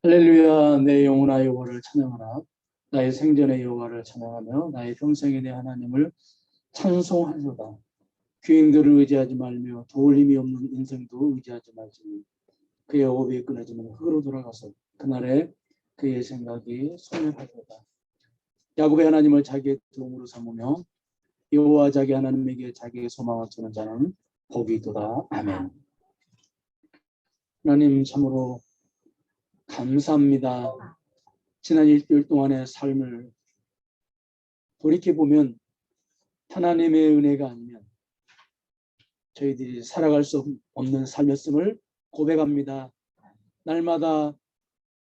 할렐루야. 내 영혼아 여호와를 찬양하라. 나의 생전의 여호와를 찬양하며 나의 평생에 내 하나님을 찬송하리로다. 귀인들을 의지하지 말며 도울 힘이 없는 인생도 의지하지 말지. 그의 호흡이 끊어지면 흙으로 돌아가서 그날에 그의 생각이 소멸하리로다. 야곱의 하나님을 자기의 도움으로 삼으며 여호와 자기 하나님에게 자기의 소망을 두는 자는 복이 있도다. 아멘. 하나님 참으로 감사합니다. 지난 일주일 동안의 삶을 돌이켜보면 하나님의 은혜가 아니면 저희들이 살아갈 수 없는 삶이었음을 고백합니다. 날마다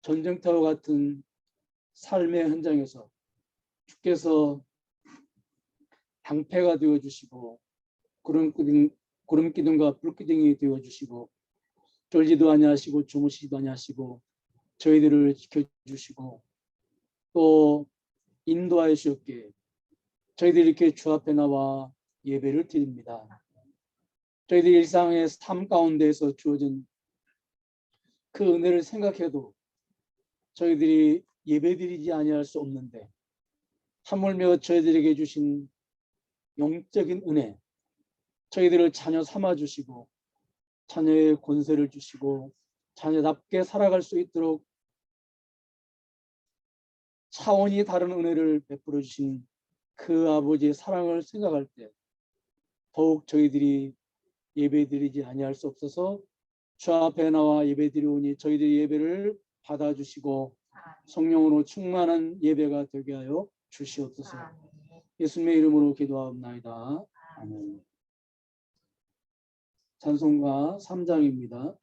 전쟁터와 같은 삶의 현장에서 주께서 방패가 되어주시고 구름기둥과 불기둥이 되어주시고 쫄지도 아니하시고 주무시지도 아니하시고 저희들을 지켜주시고 또 인도하여 주셨기에 저희들이 이렇게 주 앞에 나와 예배를 드립니다. 저희들 일상의 삶 가운데에서 주어진 그 은혜를 생각해도 저희들이 예배드리지 아니할 수 없는데 하물며 저희들에게 주신 영적인 은혜, 저희들을 자녀 삼아 주시고 자녀의 권세를 주시고 자녀답게 살아갈 수 있도록 차원이 다른 은혜를 베풀어 주신 그 아버지의 사랑을 생각할 때 더욱 저희들이 예배드리지 아니할 수 없어서 주 앞에 나와 예배드리오니 저희들의 예배를 받아주시고 성령으로 충만한 예배가 되게 하여 주시옵소서. 예수님의 이름으로 기도하옵나이다. 아멘. 찬송가 3장입니다.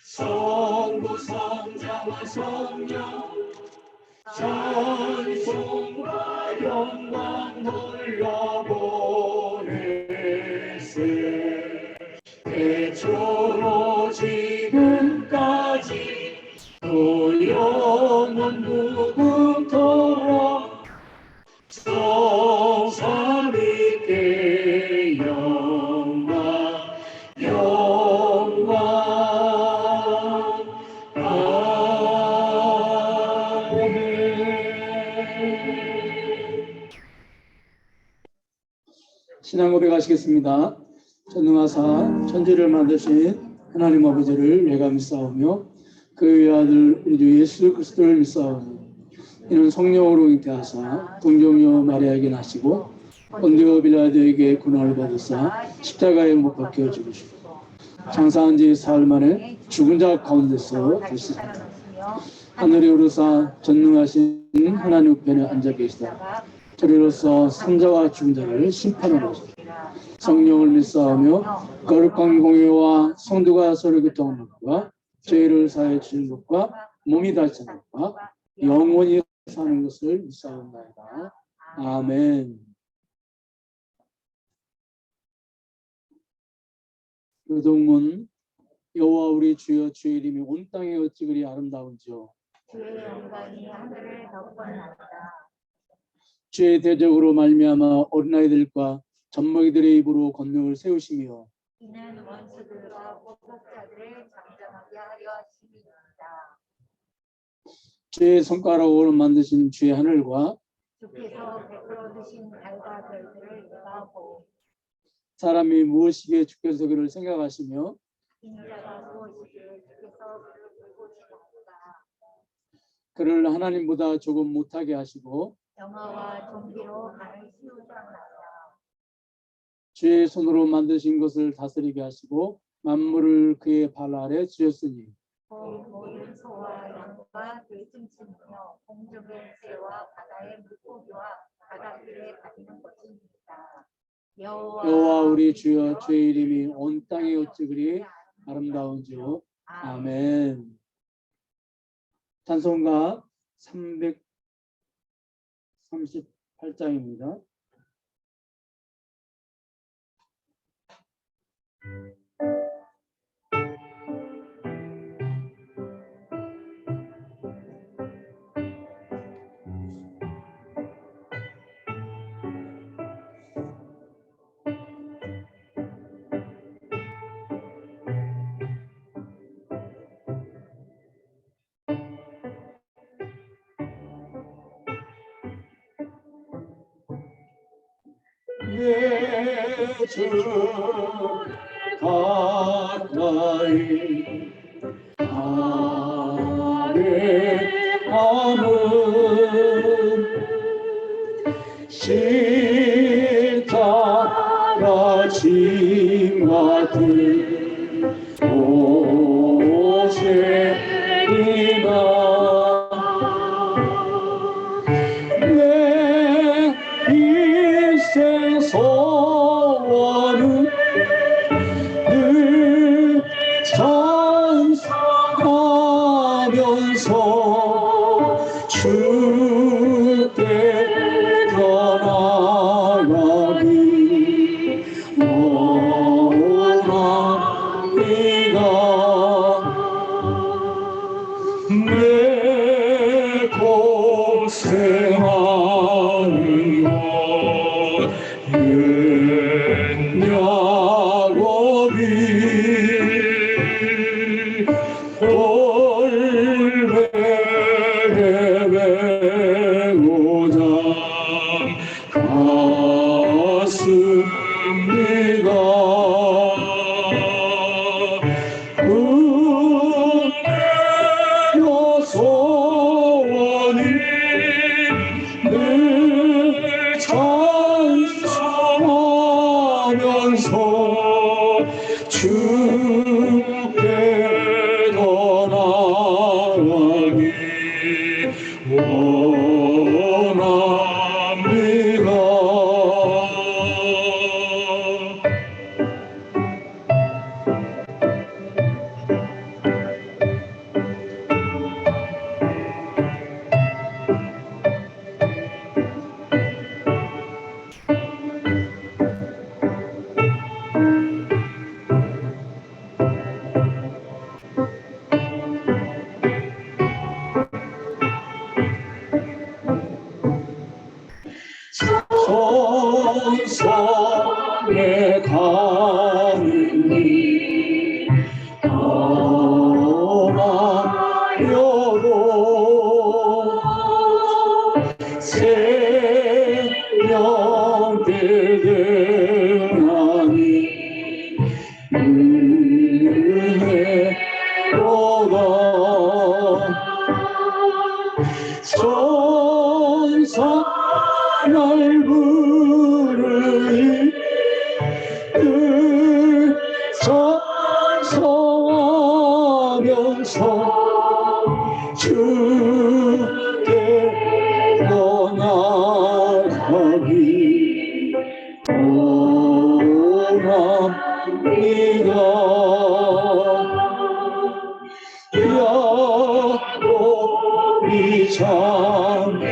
성부 성자와 성령 찬송과 영광 돌려보내세. 태초로 지금까지 또 영원 무궁토록 성삼위께 영광 영광. 신앙 고백하시겠습니다. 전능하사 천지를 만드신 하나님 아버지를 내가 믿사오며 그의 아들 우리 주 예수 그리스도를 믿사오니 이는 성령으로 잉태하사 동정녀 마리아에게 나시고 본디오 빌라도에게 고난을 받으사 십자가에 못 박혀 죽으시고 장사한 지 사흘 만에 죽은 자 가운데서 계시다. 하늘에 오르사 전능하신 하나님 우편에 앉아 계시다. 저리로서 산자와 죽은 자를 심판하러 오시다. 성령을 믿사오며 거룩한 공회와 성도가 서로 교통하는 것과 죄를 사하여 주는 것과 몸이 다치는 것과 영원히 사는 것을 믿사옵나이다. 아멘. 요동문 여호와 우리 주여 주의 이름이 온 땅에 어찌 그리 아름다운지요. 주의 영광이 하늘을 덮어놨다. 주의 대적으로 말미암아 어린아이들과 젖먹이들의 입으로 권능을 세우시며 이는 원수들과 보복자들을 잠잠하게 하려 하심이니이다. 주의 손가락으로 만드신 주의 하늘과 주께서 베풀어 두신 달과 별들을 내가 보고 사람이 무엇이기에 주께서 그를 생각하시며 인자가 무엇이기에 주께서 그를 돌보시나이까. 그를 하나님보다 조금 못하게 하시고 영화와 존귀로 간을 씌우셨나이다. 주의 손으로 만드신 것을 다스리게 하시고 만물을 그의 발 아래 주셨으니 모든 소와 양과 들짐승이며 공중의 새와 바다의 물고기와 바닷길에 다니는 것입니다. 여호와 우리 주여 주의 이름이 온 땅에 어찌 그리 아름다운지요. 아멘. 찬송가 338장입니다. 주 가까이 아뢰함은 십자가 짐 같은 오세리나 내 인생 소원은 늘 찬송하면서 주께 전하가기 원합니다. 내 고생하는 것 옛야곱이 돌베개 메고자 갔습니다. 은혜여 소원이 늘 찬송하면서 주께 전하기 원합니다. 성성에 가는 길 험하여도 생명들 등하니 은혜로다 천사날 부르니 늘 찬송하면서 주께 나가기 원합니다. 야곱이 잠기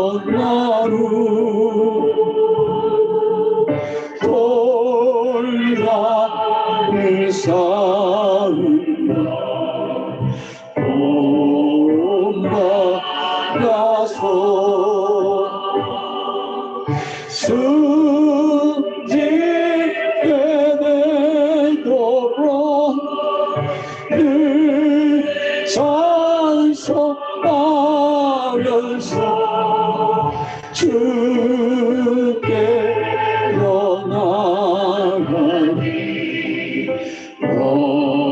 일어나루 돌담을 쌓는다 엄마가서 승진에 되도록 늘 찬송하면서 주께 나가기 원합니다.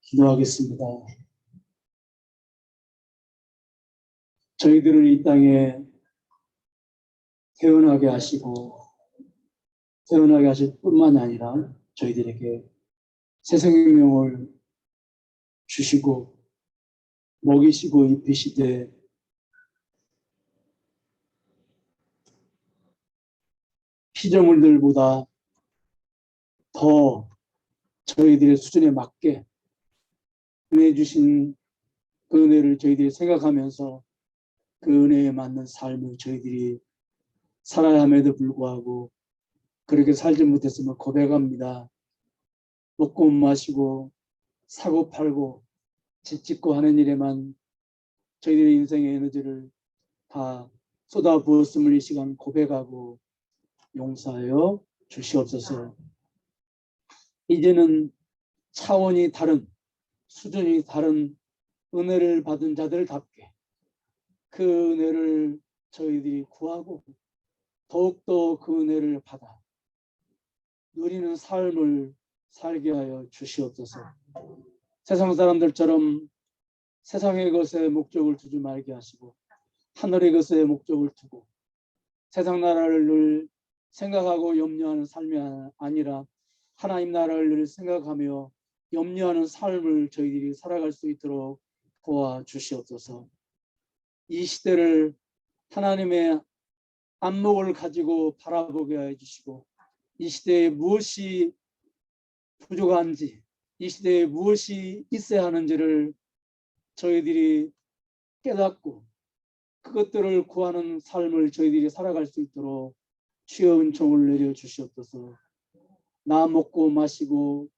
기도하겠습니다. 저희들을 이 땅에 태어나게 하시고 태어나게 하실 뿐만 아니라 저희들에게 새 생명을 주시고 먹이시고 입히시되 피조물들보다 더 저희들의 수준에 맞게 은혜 주신 그 은혜를 저희들이 생각하면서 그 은혜에 맞는 삶을 저희들이 살아야 함에도 불구하고 그렇게 살지 못했음을 고백합니다. 먹고 마시고 사고 팔고 집 짓고 하는 일에만 저희들의 인생의 에너지를 다 쏟아부었음을 이 시간 고백하고 용서하여 주시옵소서. 이제는 차원이 다른, 수준이 다른 은혜를 받은 자들답게 그 은혜를 저희들이 구하고 더욱더 그 은혜를 받아 누리는 삶을 살게 하여 주시옵소서. 세상 사람들처럼 세상의 것에 목적을 두지 말게 하시고 하늘의 것에 목적을 두고 세상 나라를 늘 생각하고 염려하는 삶이 아니라 하나님 나라를 늘 생각하며 염려하는 삶을 저희들이 살아갈 수 있도록 도와주시옵소서. 이 시대를 하나님의 안목을 가지고 바라보게 해주시고 이 시대에 무엇이 부족한지 이 시대에 무엇이 있어야 하는지를 저희들이 깨닫고 그것들을 구하는 삶을 저희들이 살아갈 수 있도록 주여 은총을 내려 주시옵소서. 나 먹고 마시고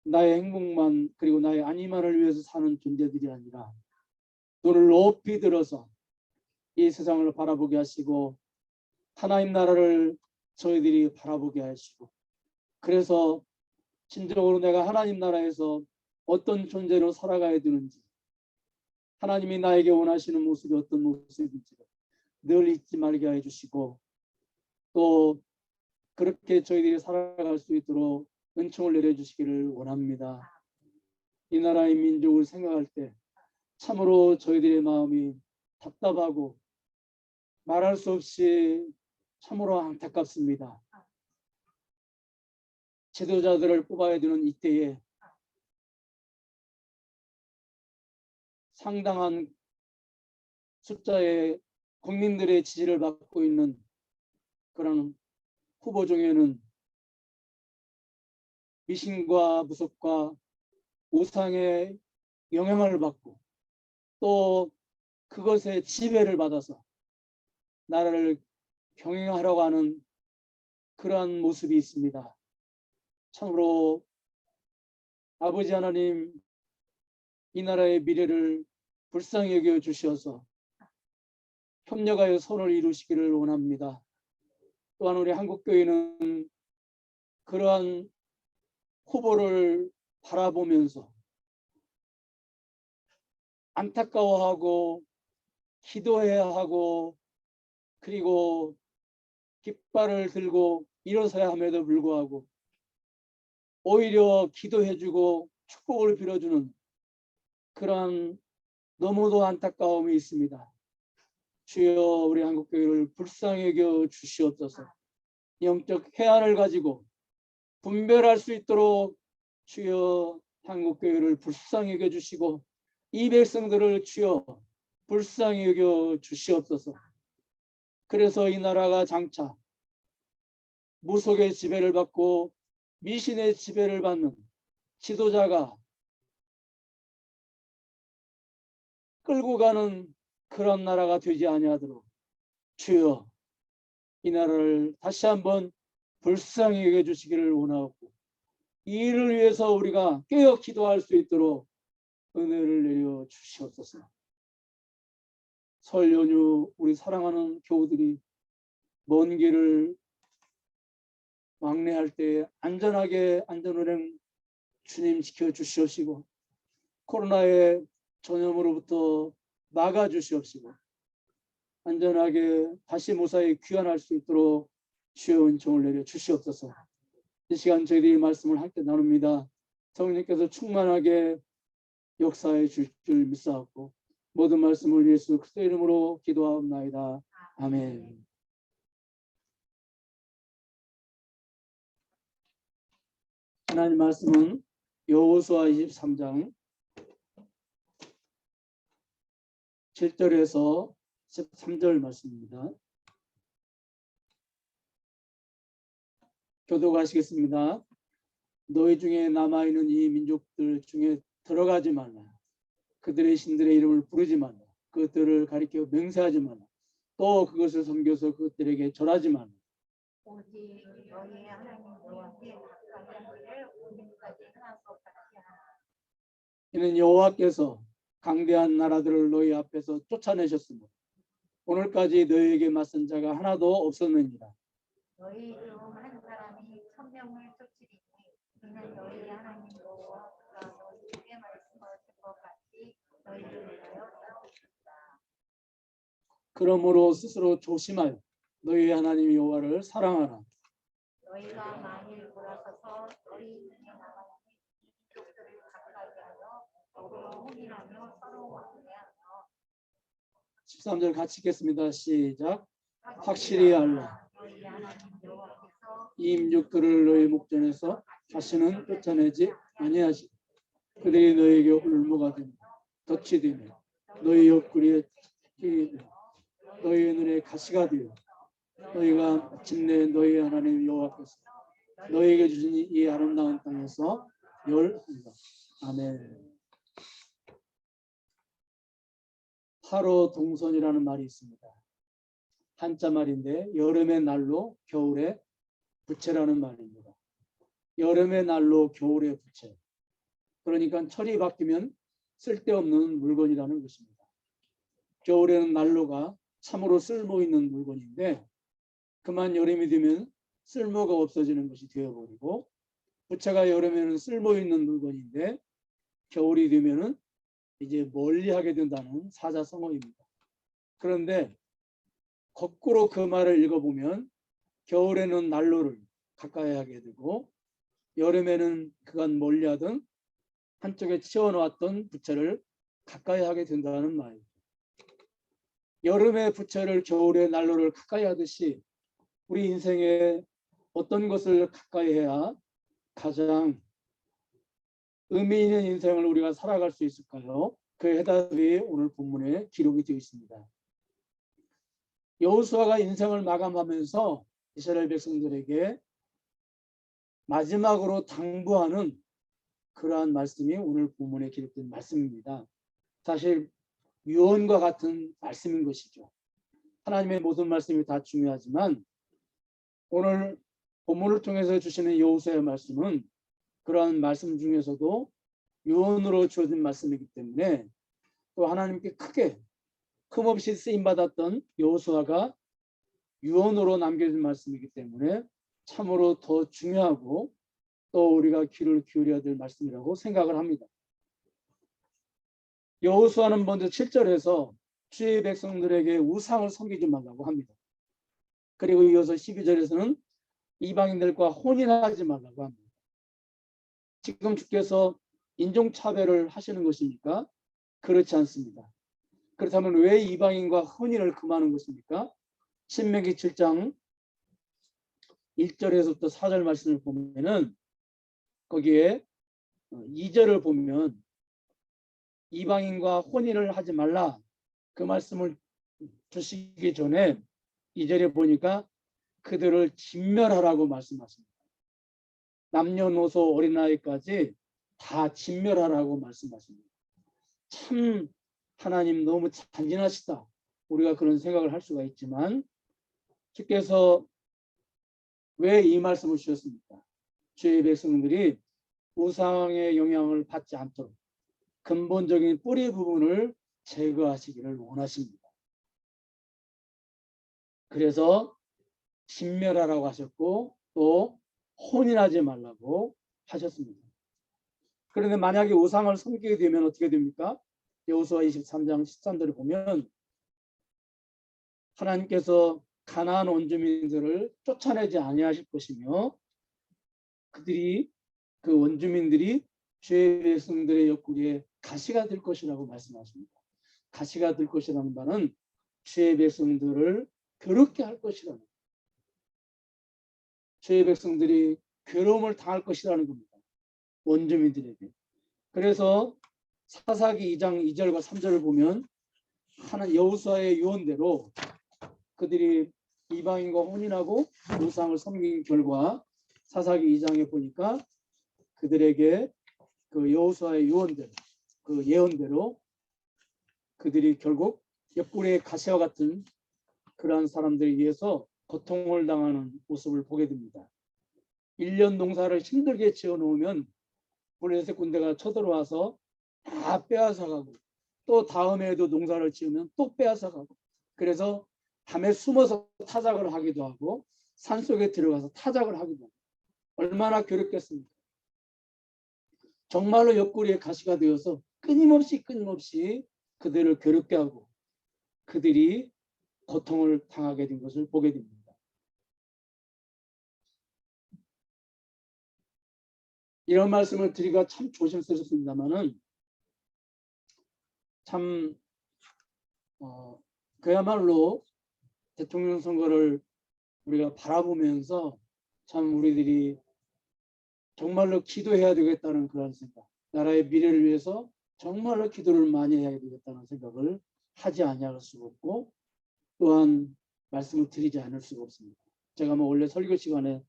나의 행복만 그리고 나의 안위만을 위해서 사는 존재들이 아니라 눈을 높이 들어서 이 세상을 바라보게 하시고 하나님 나라를 저희들이 바라보게 하시고 그래서 진정으로 내가 하나님 나라에서 어떤 존재로 살아가야 되는지 하나님이 나에게 원하시는 모습이 어떤 모습인지 늘 잊지 말게 해주시고 또 그렇게 저희들이 살아갈 수 있도록 은총을 내려주시기를 원합니다. 이 나라의 민족을 생각할 때 참으로 저희들의 마음이 답답하고 말할 수 없이 참으로 안타깝습니다. 지도자들을 뽑아야 되는 이때에 상당한 숫자의 국민들의 지지를 받고 있는 그런 후보 중에는 미신과 무속과 우상의 영향을 받고 또 그것에 지배를 받아서 나라를 경영하려고 하는 그러한 모습이 있습니다. 참으로 아버지 하나님 이 나라의 미래를 불쌍히 여겨 주셔서 협력하여 선을 이루시기를 원합니다. 또한 우리 한국교회는 그러한 후보를 바라보면서 안타까워하고 기도해야 하고 그리고 깃발을 들고 일어서야 함에도 불구하고 오히려 기도해주고 축복을 빌어주는 그러한 너무도 안타까움이 있습니다. 주여 우리 한국교회를 불쌍히 여겨 주시옵소서. 영적 해안을 가지고 분별할 수 있도록 주여 한국교회를 불쌍히 여겨 주시고 이 백성들을 주여 불쌍히 여겨 주시옵소서. 그래서 이 나라가 장차 무속의 지배를 받고 미신의 지배를 받는 지도자가 끌고 가는 그런 나라가 되지 아니하도록 주여 이 나라를 다시 한번 불쌍히 여겨 주시기를 원하고 이 일을 위해서 우리가 깨어 기도할 수 있도록 은혜를 내려 주시옵소서. 설 연휴 우리 사랑하는 교우들이 먼 길을 왕래할 때 안전하게 안전운행 주님 지켜 주시옵시고 코로나의 전염으로부터 막아 주시옵시고 안전하게 다시 무사히 귀환할 수 있도록 주여 은총을 내려 주시옵소서. 이 시간 저희들이 말씀을 함께 나눕니다. 성령님께서 충만하게 역사해 줄 줄 믿사옵고 모든 말씀을 예수 그리스도의 이름으로 기도하옵나이다. 아멘. 하나님 말씀은 여호수아 23장 7절에서 13절 말씀입니다. 교독하시겠습니다. 너희 중에 남아있는 이 민족들 중에 들어가지 말라. 그들의 신들의 이름을 부르지 말라. 그것들을 가리켜 맹세하지 말라. 또 그것을 섬겨서 그것들에게 절하지 말라. 오직 너희 하나님 여호와께 가까이 하기를 오늘까지 하나도 없이 하라. 이는 여호와께서 강대한 나라들을 너희 앞에서 쫓아내셨으므로 오늘까지 너희에게 맞선 자가 하나도 없었느니라. 너희 중 한 사람이 천명을 쫓으리니 이는 너희 하나님 여호와가 너희에게 말씀하신 것 같이 너희를 위하여 싸우리이다. 그러므로 스스로 조심하여 너희 하나님 여호와를 사랑하라. 너희가 만일 돌아서서 너희 중에 남아 있는 이족들을 가까이 하여 서로 혼인하며 서로 왕래하며 13절 같이 읽겠습니다. 시작. 확실히 알라. 너희 하나님 여호와께서 이 임족들을 너희 목전에서 다시는 쫓아내지 아니하시. 그들이 너희에게 올무가 되며 덫이 되며 너희 옆구리에 띠 되며 너희 눈에 가시가 되어 너희가 마침내 너희 하나님 여호와께서 너희에게 주신 이 아름다운 땅에서 멸한다. 아멘. 하로 동선이라는 말이 있습니다. 한자 말인데 여름의 날로 겨울의 부채라는 말입니다. 여름의 날로 겨울의 부채. 그러니까 철이 바뀌면 쓸데없는 물건이라는 것입니다. 겨울에는 난로가 참으로 쓸모 있는 물건인데 그만 여름이 되면 쓸모가 없어지는 것이 되어버리고 부채가 여름에는 쓸모 있는 물건인데 겨울이 되면은 이제 멀리하게 된다는 사자성어입니다. 그런데 거꾸로 그 말을 읽어보면 겨울에는 난로를 가까이 하게 되고 여름에는 그간 멀리하던 한쪽에 치워놓았던 부채를 가까이 하게 된다는 말이죠. 여름의 부채를 겨울에 난로를 가까이 하듯이 우리 인생에 어떤 것을 가까이 해야 가장 의미 있는 인생을 우리가 살아갈 수 있을까요? 그 해답이 오늘 본문에 기록이 되어 있습니다. 여호수아가 인생을 마감하면서 이스라엘 백성들에게 마지막으로 당부하는 그러한 말씀이 오늘 본문에 기록된 말씀입니다. 사실 유언과 같은 말씀인 것이죠. 하나님의 모든 말씀이 다 중요하지만 오늘 본문을 통해서 주시는 여호수아의 말씀은 그러한 말씀 중에서도 유언으로 주어진 말씀이기 때문에 또 하나님께 크게 흠없이 쓰임받았던 여호수아가 유언으로 남겨진 말씀이기 때문에 참으로 더 중요하고 또 우리가 귀를 기울여야 될 말씀이라고 생각을 합니다. 여호수아는 먼저 7절에서 주의 백성들에게 우상을 섬기지 말라고 합니다. 그리고 이어서 12절에서는 이방인들과 혼인하지 말라고 합니다. 지금 주께서 인종차별을 하시는 것입니까? 그렇지 않습니다. 그렇다면 왜 이방인과 혼인을 금하는 것입니까? 신명기 7장 1절에서부터 4절 말씀을 보면은 거기에 2절을 보면 이방인과 혼인을 하지 말라 그 말씀을 주시기 전에 2절에 보니까 그들을 진멸하라고 말씀하십니다. 남녀노소 어린아이까지 다 진멸하라고 말씀하십니다. 참 하나님 너무 잔인하시다. 우리가 그런 생각을 할 수가 있지만 주께서 왜 이 말씀을 주셨습니까? 주의 백성들이 우상의 영향을 받지 않도록 근본적인 뿌리 부분을 제거하시기를 원하십니다. 그래서 진멸하라고 하셨고 또 혼인하지 말라고 하셨습니다. 그런데 만약에 우상을 섬기게 되면 어떻게 됩니까? 여호수아 23장 13절을 보면 하나님께서 가나안 원주민들을 쫓아내지 아니하실 것이며 그 원주민들이 주의 백성들의 옆구리에 가시가 될 것이라고 말씀하십니다. 가시가 될 것이라는 말은 주의 백성들을 괴롭게 할 것이라는, 주의 백성들이 괴로움을 당할 것이라는 겁니다. 원주민들에게. 그래서 사사기 2장 2절과 3절을 보면 여호수아의 유언대로 그들이 이방인과 혼인하고 우상을 섬긴 결과 사사기 2장에 보니까 그들에게 그 여호수아의 유언대로 그 예언대로 그들이 결국 옆구리에 가시와 같은 그러한 사람들에 의해서 고통을 당하는 모습을 보게 됩니다. 1년 농사를 힘들게 지어놓으면 블레셋 군대가 쳐들어와서 다 빼앗아가고 또 다음 해에도 농사를 지으면 또 빼앗아가고 그래서 밤에 숨어서 타작을 하기도 하고 산속에 들어가서 타작을 하기도 하고 얼마나 괴롭겠습니까? 정말로 옆구리에 가시가 되어서 끊임없이 그들을 괴롭게 하고 그들이 고통을 당하게 된 것을 보게 됩니다. 이런 말씀을 드리기가 참 조심스럽습니다만은 참 그야말로 대통령 선거를 우리가 바라보면서 참 우리들이 정말로 기도해야 되겠다는 그런 생각, 나라의 미래를 위해서 정말로 기도를 많이 해야 되겠다는 생각을 하지 아니할 수가 없고 또한 말씀을 드리지 않을 수가 없습니다. 제가 원래 설교 시간에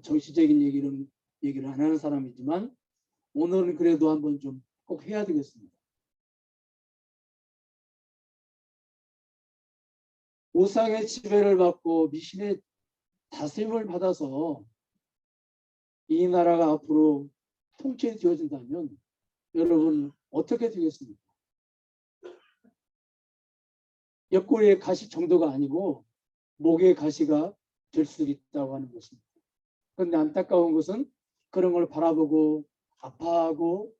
정치적인 얘기를 안 하는 사람이지만 오늘은 그래도 한번 좀 꼭 해야 되겠습니다. 우상의 지배를 받고 미신의 다스림을 받아서 이 나라가 앞으로 통치되어진다면 여러분 어떻게 되겠습니까? 옆구리의 가시 정도가 아니고 목의 가시가 될 수 있다고 하는 것입니다. 그런데 안타까운 것은 그런 걸 바라보고 아파하고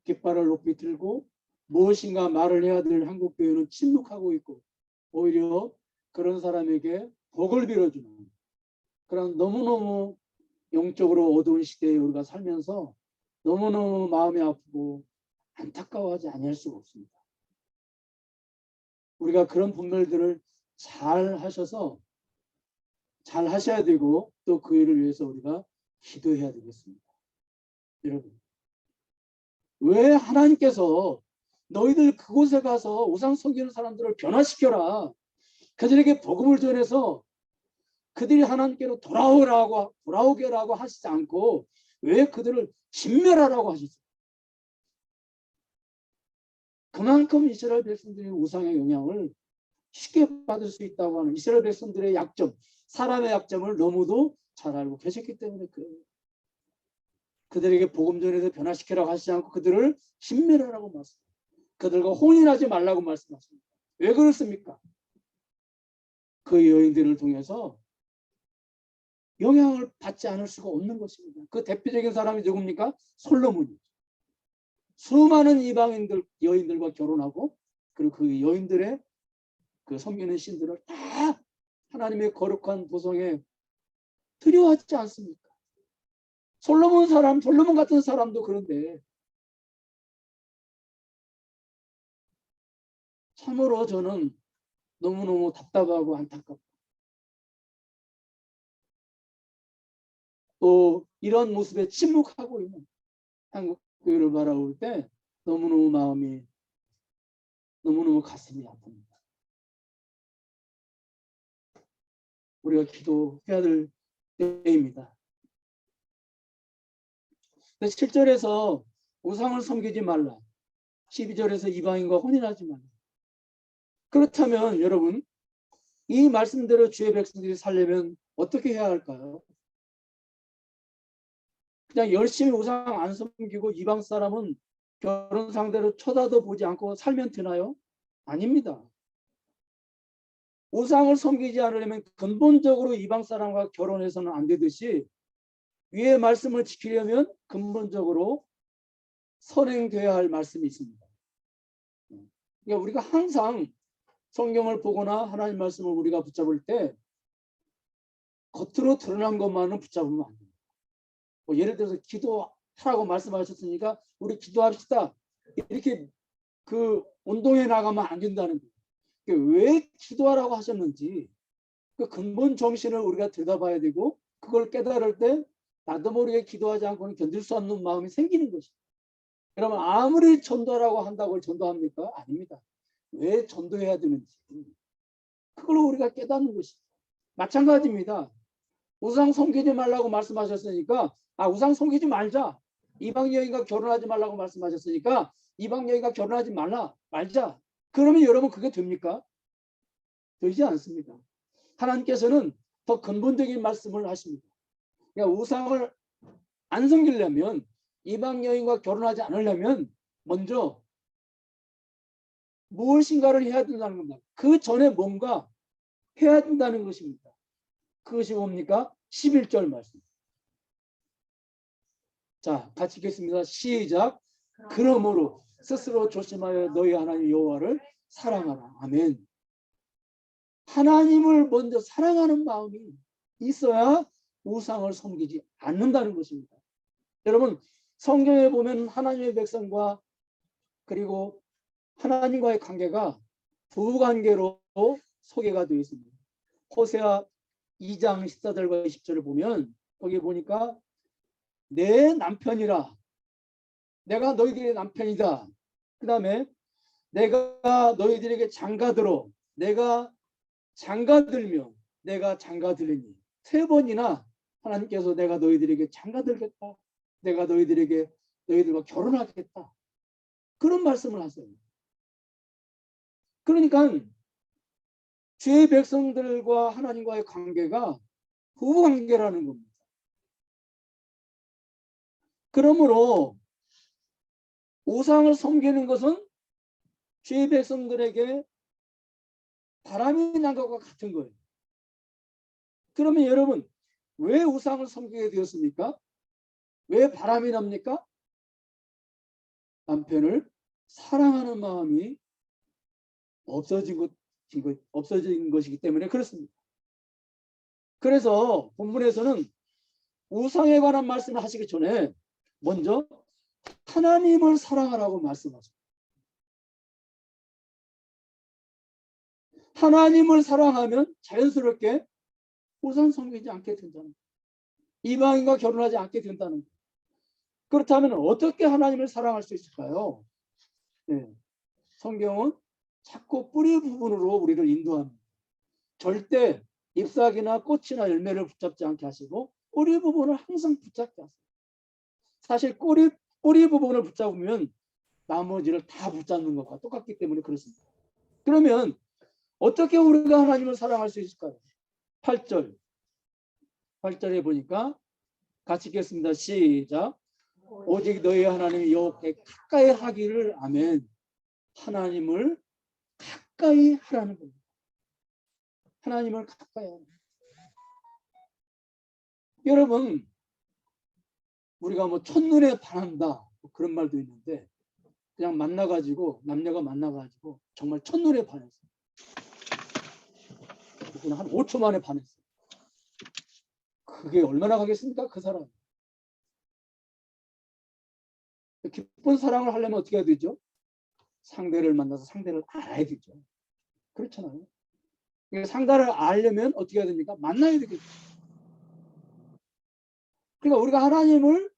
깃발을 높이 들고 무엇인가 말을 해야 될 한국교회는 침묵하고 있고 오히려 그런 사람에게 복을 빌어주는 그런 너무너무 영적으로 어두운 시대에 우리가 살면서 너무너무 마음이 아프고 안타까워하지 아니할 수가 없습니다. 우리가 그런 분별들을 잘 하셔서 잘 하셔야 되고 또 그 일을 위해서 우리가 기도해야 되겠습니다. 여러분, 왜 하나님께서 너희들 그곳에 가서 우상 섬기는 사람들을 변화시켜라. 그들에게 복음을 전해서 그들이 하나님께로 돌아오게라고 하시지 않고 왜 그들을 진멸하라고 하셨어요? 그만큼 이스라엘 백성들이 우상의 영향을 쉽게 받을 수 있다고 하는 이스라엘 백성들의 약점, 사람의 약점을 너무도 잘 알고 계셨기 때문에 그래요. 그들에게 복음 전해서 변화시키라고 하시지 않고 그들을 진멸하라고 말씀합니다. 그들과 혼인하지 말라고 말씀하십니다. 왜 그렇습니까? 그 여인들을 통해서 영향을 받지 않을 수가 없는 것입니다. 그 대표적인 사람이 누굽니까? 솔로몬이죠. 수많은 이방인들, 여인들과 결혼하고 그리고 그 여인들의 그 섬기는 신들을 다 하나님의 거룩한 도성에 들여왔지 않습니까? 솔로몬 같은 사람도 그런데 참으로 저는 너무너무 답답하고 안타깝고 또 이런 모습에 침묵하고 있는 한국 교회를 바라볼 때 너무너무 마음이 너무너무 가슴이 아픕니다. 우리가 기도해야 될 때입니다. 7절에서 우상을 섬기지 말라. 12절에서 이방인과 혼인하지 말라. 그렇다면 여러분 이 말씀대로 주의 백성들이 살려면 어떻게 해야 할까요? 그냥 열심히 우상 안 섬기고 이방 사람은 결혼 상대로 쳐다도 보지 않고 살면 되나요? 아닙니다. 우상을 섬기지 않으려면 근본적으로 이방 사람과 결혼해서는 안 되듯이 위의 말씀을 지키려면 근본적으로 선행돼야 할 말씀이 있습니다. 그러니까 우리가 항상 성경을 보거나 하나님 말씀을 우리가 붙잡을 때 겉으로 드러난 것만은 붙잡으면 안 됩니다. 예를 들어서 기도하라고 말씀하셨으니까 우리 기도합시다. 이렇게 그 운동에 나가면 안 된다는 거예요. 왜 기도하라고 하셨는지 그 근본 정신을 우리가 들여다봐야 되고 그걸 깨달을 때 나도 모르게 기도하지 않고는 견딜 수 없는 마음이 생기는 것이죠. 그러면 아무리 전도하라고 한다고 전도합니까? 아닙니다. 왜 전도해야 되는지 그걸 우리가 깨닫는 것이죠. 마찬가지입니다. 우상 섬기지 말라고 말씀하셨으니까 우상 섬기지 말자. 이방 여인과 결혼하지 말라고 말씀하셨으니까 이방 여인과 결혼하지 말자. 그러면 여러분 그게 됩니까? 되지 않습니다. 하나님께서는 더 근본적인 말씀을 하십니다. 그러니까 우상을 안 섬기려면 이방 여인과 결혼하지 않으려면 먼저 무엇인가를 해야 된다는 겁니다. 그 전에 뭔가 해야 된다는 것입니다. 그것이 뭡니까? 11절 말씀. 자, 같이 읽겠습니다. 시작. 그러므로 스스로 조심하여 너희 하나님 여호와를 사랑하라. 아멘. 하나님을 먼저 사랑하는 마음이 있어야 우상을 섬기지 않는다는 것입니다. 여러분, 성경에 보면 하나님의 백성과 그리고 하나님과의 관계가 부관계로 소개가 되어 있습니다. 호세아 2장 14절과 20절을 보면 거기 보니까 내 남편이라, 내가 너희들의 남편이다. 그 다음에 내가 너희들에게 장가들어, 내가 장가들며, 내가 장가들리니. 3번이나 하나님께서 내가 너희들에게 장가들겠다, 내가 너희들과 결혼하겠다, 그런 말씀을 하세요. 그러니까 주의 백성들과 하나님과의 관계가 부부관계라는 겁니다. 그러므로 우상을 섬기는 것은 주의 백성들에게 바람이 난 것과 같은 거예요. 그러면 여러분, 왜 우상을 섬기게 되었습니까? 왜 바람이 납니까? 남편을 사랑하는 마음이 없어진 것이기 때문에 그렇습니다. 그래서 본문에서는 우상에 관한 말씀을 하시기 전에 먼저 하나님을 사랑하라고 말씀하죠. 하나님을 사랑하면 자연스럽게 우상 섬기지 않게 된다는 거예요. 이방인과 결혼하지 않게 된다는 거예요. 그렇다면 어떻게 하나님을 사랑할 수 있을까요? 네. 성경은 자꾸 뿌리 부분으로 우리를 인도합니다. 절대 잎사귀나 꽃이나 열매를 붙잡지 않게 하시고 뿌리 부분을 항상 붙잡게 하세요. 사실 뿌리 부분을 붙잡으면 나머지를 다 붙잡는 것과 똑같기 때문에 그렇습니다. 그러면 어떻게 우리가 하나님을 사랑할 수 있을까요? 8절에 보니까 같이 읽겠습니다. 시작. 오직 너희 하나님 여호와께 가까이 하기를. 아멘. 하나님을 가까이 하라는 겁니다. 하나님을 가까이 하는 겁니다. 여러분, 우리가 뭐 첫눈에 반한다 그런 말도 있는데, 그냥 만나가지고 남녀가 만나가지고 정말 첫눈에 반했어요. 그냥 한 5초 만에 반했어요. 그게 얼마나 가겠습니까? 그 사람. 기쁜 사랑을 하려면 어떻게 해야 되죠? 상대를 만나서 상대를 알아야 되죠. 그렇잖아요. 상대를 알려면 어떻게 해야 됩니까? 만나야 되겠죠. 그러니까 우리가 하나님을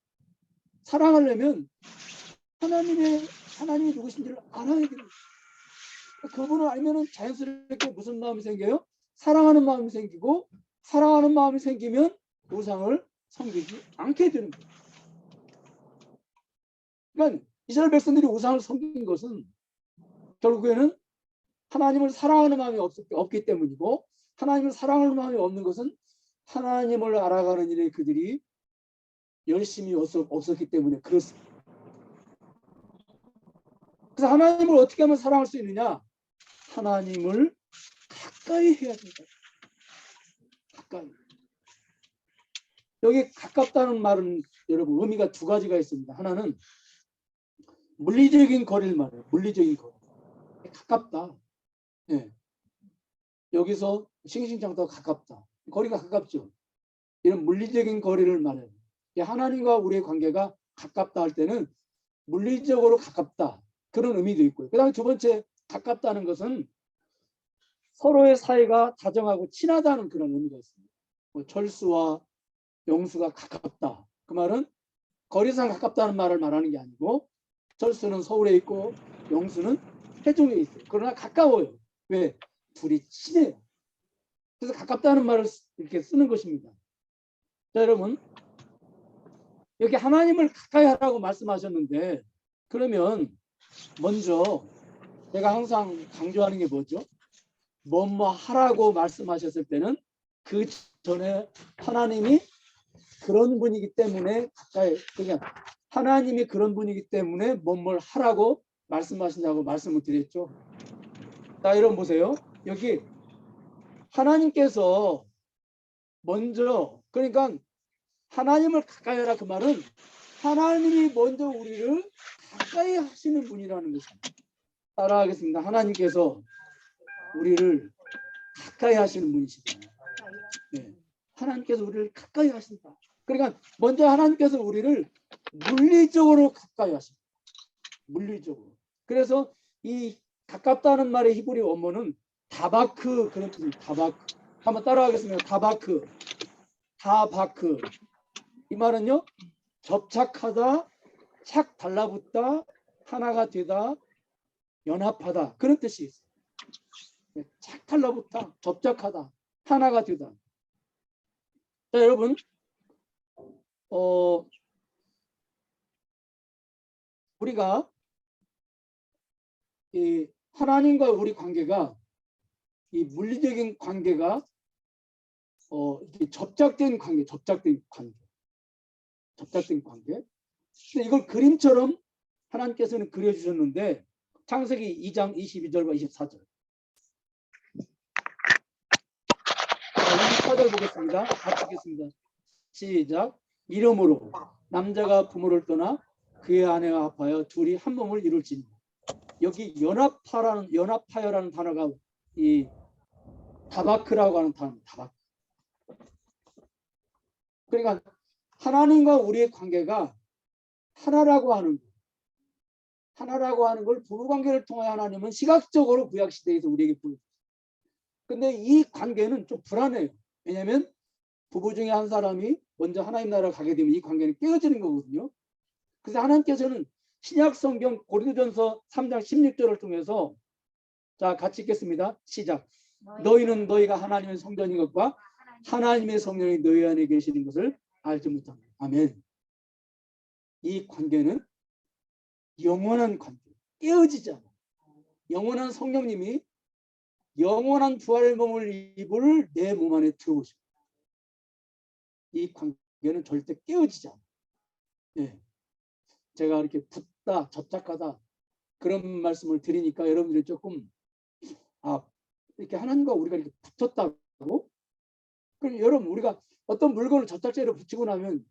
사랑하려면 하나님이 누구신지를 알아야 됩니다. 그분을 알면 자연스럽게 무슨 마음이 생겨요? 사랑하는 마음이 생기고, 사랑하는 마음이 생기면 우상을 섬기지 않게 되는 거예요. 그러니까 이스라엘 백성들이 우상을 섬긴 것은 결국에는 하나님을 사랑하는 마음이 없기 때문이고, 하나님을 사랑하는 마음이 없는 것은 하나님을 알아가는 일에 그들이 열심히 없었기 때문에 그렇습니다. 그래서 하나님을 어떻게 하면 사랑할 수 있느냐? 하나님을 가까이 해야 된다. 가까이. 여기 가깝다는 말은 여러분 의미가 2가지가 있습니다. 하나는 물리적인 거리를 말해요. 물리적인 거리. 가깝다. 네. 여기서 싱싱장터 가깝다. 거리가 가깝죠. 이런 물리적인 거리를 말해요. 하나님과 우리의 관계가 가깝다 할 때는 물리적으로 가깝다, 그런 의미도 있고요. 그 다음에 2번째, 가깝다는 것은 서로의 사이가 다정하고 친하다는 그런 의미가 있습니다. 철수와 영수가 가깝다. 그 말은 거리상 가깝다는 말을 말하는 게 아니고, 철수는 서울에 있고 영수는 세종에 있어요. 그러나 가까워요. 왜? 둘이 친해요. 그래서 가깝다는 말을 이렇게 쓰는 것입니다. 자, 여러분, 여기 하나님을 가까이 하라고 말씀하셨는데, 그러면 먼저 제가 항상 강조하는 게 뭐죠? 뭐뭐 하라고 말씀하셨을 때는 그 전에 하나님이 그런 분이기 때문에 가까이, 그러니까 하나님이 그런 분이기 때문에 뭐뭘 하라고 말씀하신다고 말씀을 드렸죠. 자, 여러분 보세요. 여기 하나님께서 먼저, 그러니까 하나님을 가까이 하라 그 말은 하나님이 먼저 우리를 가까이 하시는 분이라는 것입니다. 따라하겠습니다. 하나님께서 우리를 가까이 하시는 분이시다. 네. 하나님께서 우리를 가까이 하신다. 그러니까 먼저 하나님께서 우리를 물리적으로 가까이 하십니다. 물리적으로. 그래서 이 가깝다는 말의 히브리 원문은 다바크 그런 뜻입니다. 다바크. 한번 따라하겠습니다. 다바크. 다바크. 이 말은요. 접착하다, 착 달라붙다, 하나가 되다, 연합하다. 그런 뜻이 있어요. 착 달라붙다, 접착하다, 하나가 되다. 자, 여러분, 우리가 이 하나님과 우리 관계가 이 물리적인 관계가 접착된 관계. 근데 이걸 그림처럼 하나님께서는 그려주셨는데 창세기 2장 22절과 24절. 24절 보겠습니다. 같이 읽겠습니다. 시작. 이러므로 남자가 부모를 떠나 그의 아내와 합하여 둘이 한 몸을 이룰지니. 여기 연합하여라는 단어가 이 다바크라고 하는 단어입니다. 다바크. 그러니까 하나님과 우리의 관계가 하나라고 하는 걸 부부관계를 통하여 하나님은 시각적으로 구약시대에서 우리에게 보여줍니다. 근데 이 관계는 좀 불안해요. 왜냐하면 부부 중에 한 사람이 먼저 하나님 나라로 가게 되면 이 관계는 깨어지는 거거든요. 그래서 하나님께서는 신약 성경 고린도전서 3장 16절을 통해서 자 같이 읽겠습니다. 시작. 너희는 너희가 하나님의 성전인 것과 하나님의 성령이 너희 안에 계시는 것을 알지 못합니다. 아멘. 이 관계는 영원한 관계, 깨어지지 않아. 영원한 성령님이 영원한 부활의 몸을 입을 내 몸 안에 들어오십니다. 이 관계는 절대 깨어지지 않아. 네. 제가 이렇게 붙다, 접착하다 그런 말씀을 드리니까 여러분들이 조금 이렇게 하나님과 우리가 이렇게 붙었다고? 그럼 여러분 우리가 어떤 물건을 접착제로 붙이고 나면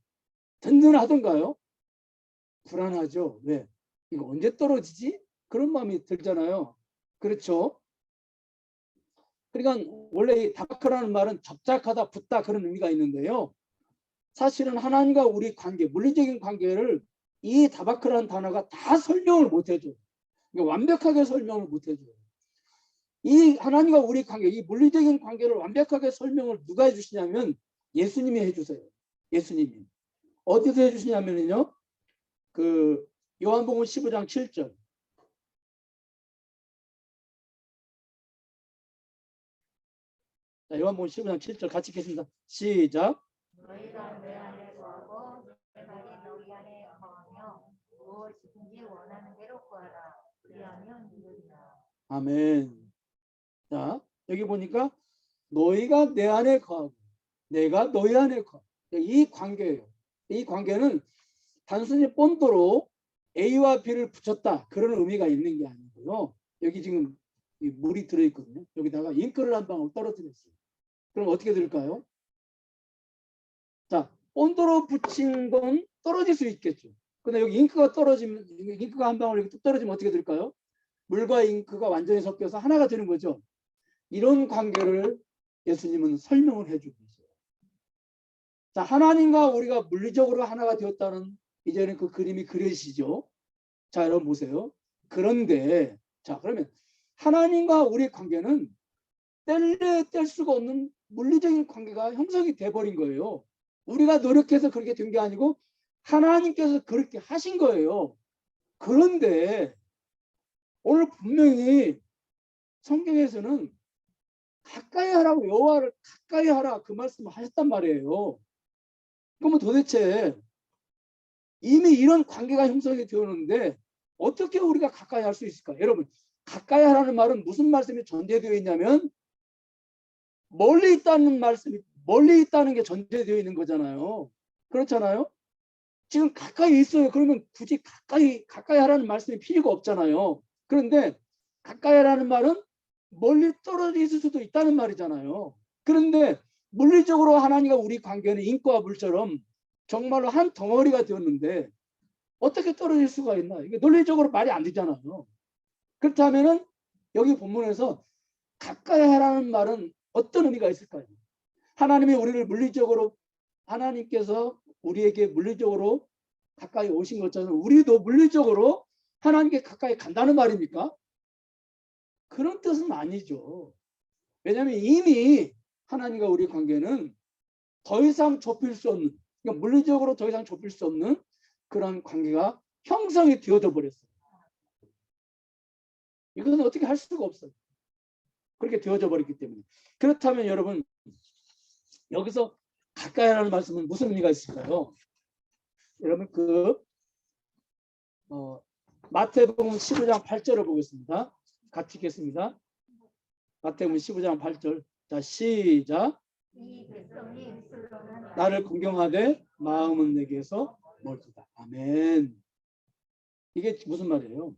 든든하던가요? 불안하죠. 왜? 이거 언제 떨어지지? 그런 마음이 들잖아요. 그렇죠? 그러니까 원래 이 다바크라는 말은 접착하다, 붙다 그런 의미가 있는데요. 사실은 하나님과 우리 관계, 물리적인 관계를 이 다바크라는 단어가 다 설명을 못 해줘요. 그러니까 완벽하게 설명을 못 해줘요. 이 하나님과 우리 관계, 이 물리적인 관계를 완벽하게 설명을 누가 해주시냐면 예수님이 해주세요. 예수님이. 어디서 해주시냐면요. 그 요한복음 15장 7절. 자, 요한복음 15장 7절 같이 읽겠습니다. 시작. 너희가 내 안에 거하고 내 말이 너희 안에 거하며 무엇이든지 원하는 대로 구하라. 그리하면 이루리라. 아멘. 자, 여기 보니까 너희가 내 안에 거하고 내가 너희 안에 거하고 이 관계예요. 이 관계는 단순히 본드로 A와 B를 붙였다 그런 의미가 있는 게 아니고요. 여기 지금 물이 들어있거든요. 여기다가 잉크를 한 방울 떨어뜨렸어요. 그럼 어떻게 될까요? 자, 본드로 붙인 건 떨어질 수 있겠죠. 근데 여기 잉크가 떨어지면, 잉크가 한 방울 이렇게 뚝 떨어지면 어떻게 될까요? 물과 잉크가 완전히 섞여서 하나가 되는 거죠. 이런 관계를 예수님은 설명을 해주고 있어요. 자, 하나님과 우리가 물리적으로 하나가 되었다는 이제는 그 그림이 그려지시죠. 자, 여러분 보세요. 그런데 자, 그러면 하나님과 우리 관계는 뗄 수가 없는 물리적인 관계가 형성이 돼버린 거예요. 우리가 노력해서 그렇게 된 게 아니고 하나님께서 그렇게 하신 거예요. 그런데 오늘 분명히 성경에서는 가까이 하라고, 여호와를 가까이 하라 그 말씀을 하셨단 말이에요. 그러면 도대체 이미 이런 관계가 형성이 되었는데 어떻게 우리가 가까이 할 수 있을까? 여러분, 가까이 하라는 말은 무슨 말씀이 전제되어 있냐면 멀리 있다는 게 전제되어 있는 거잖아요. 그렇잖아요. 지금 가까이 있어요. 그러면 굳이 가까이 하라는 말씀이 필요가 없잖아요. 그런데 가까이 하라는 말은 멀리 떨어져 있을 수도 있다는 말이잖아요. 그런데 물리적으로 하나님과 우리 관계는 인과 물처럼 정말로 한 덩어리가 되었는데 어떻게 떨어질 수가 있나? 이게 논리적으로 말이 안 되잖아요. 그렇다면은 여기 본문에서 가까이 하라는 말은 어떤 의미가 있을까요? 하나님이 우리를 물리적으로, 하나님께서 우리에게 물리적으로 가까이 오신 것처럼 우리도 물리적으로 하나님께 가까이 간다는 말입니까? 그런 뜻은 아니죠. 왜냐하면 이미 하나님과 우리 관계는 더 이상 좁힐 수 없는, 그러니까 물리적으로 더 이상 좁힐 수 없는 그런 관계가 형성이 되어져 버렸어요. 이것은 어떻게 할 수가 없어요. 그렇게 되어져 버렸기 때문에. 그렇다면 여러분, 여기서 가까이 하라는 말씀은 무슨 의미가 있을까요? 여러분 마태복음 15장 8절을 보겠습니다. 같이 읽겠습니다. 마태복음 15장 8절. 자, 시작. 이 백성이 입술로는 나를 공경하되 마음은 내게서 멀다. 아멘. 이게 무슨 말이에요?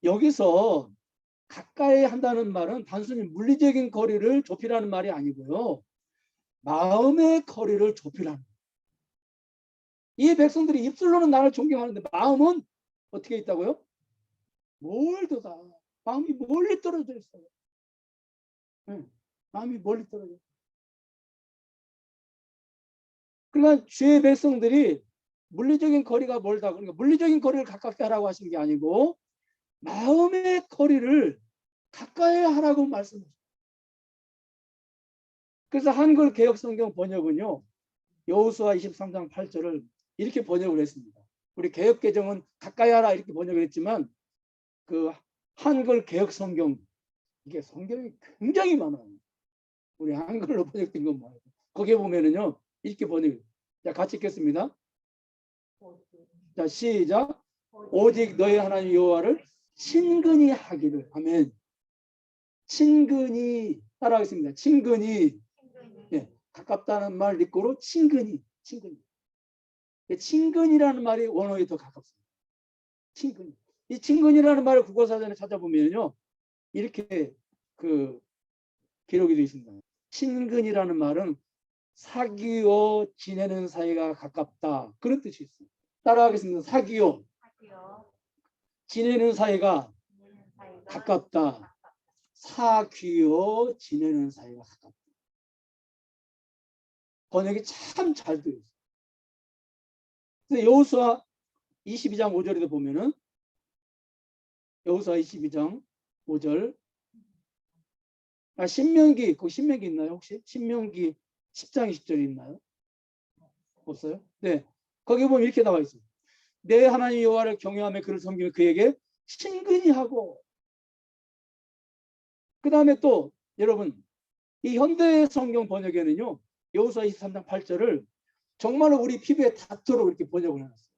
여기서 가까이 한다는 말은 단순히 물리적인 거리를 좁히라는 말이 아니고요. 마음의 거리를 좁히라는. 이 백성들이 입술로는 나를 존경하는데 마음은 어떻게 있다고요? 멀도다. 마음이 멀리 떨어져 있어요. 네, 마음이 멀리 떨어져 있어요. 그러니까 주의 백성들이 물리적인 거리가 멀다. 그러니까 물리적인 거리를 가깝게 하라고 하신 게 아니고 마음의 거리를 가까이 하라고 말씀하셨어요. 그래서 한글 개역 성경 번역은요. 여호수아 23장 8절을 이렇게 번역을 했습니다. 우리 개역 개정은 가까이 하라 이렇게 번역을 했지만 그 한글 개역 성경, 이게 성경이 굉장히 많아요. 우리 한글로 번역된 건 뭐예요? 거기에 보면은요. 이렇게 번역. 자, 같이 읽겠습니다. 자, 시작. 오직 너희 하나님 여호와를 친근히 하기를. 아멘. 친근히 따라하겠습니다. 친근히. 예, 가깝다는 말 읽고로 친근히. 친근이라는 말이 원어에 더 가깝습니다. 친근히. 이 친근이라는 말을 국어사전에 찾아보면요. 이렇게 기록이 되어 있습니다. 친근이라는 말은 사귀어 지내는 사이가 가깝다. 그런 뜻이 있어요. 따라하겠습니다. 사귀어 지내는 사이가 가깝다. 사귀어 지내는 사이가 가깝다. 번역이 참 잘 되어 있어요. 그래서 여호수아 22장 5절에도 보면은 여호수아 22장 5절 신명기, 그 신명기 있나요 혹시? 신명기 10장 20절이 있나요? 없어요? 네. 거기 보면 이렇게 나와 있어요. 내 하나님 여호와를 경외하며 그를 섬기며 그에게 친근히 하고. 그 다음에 또 여러분 이 현대 성경 번역에는요. 여호수아 23장 8절을 정말로 우리 피부에 닿도록 이렇게 번역을 해놨어요.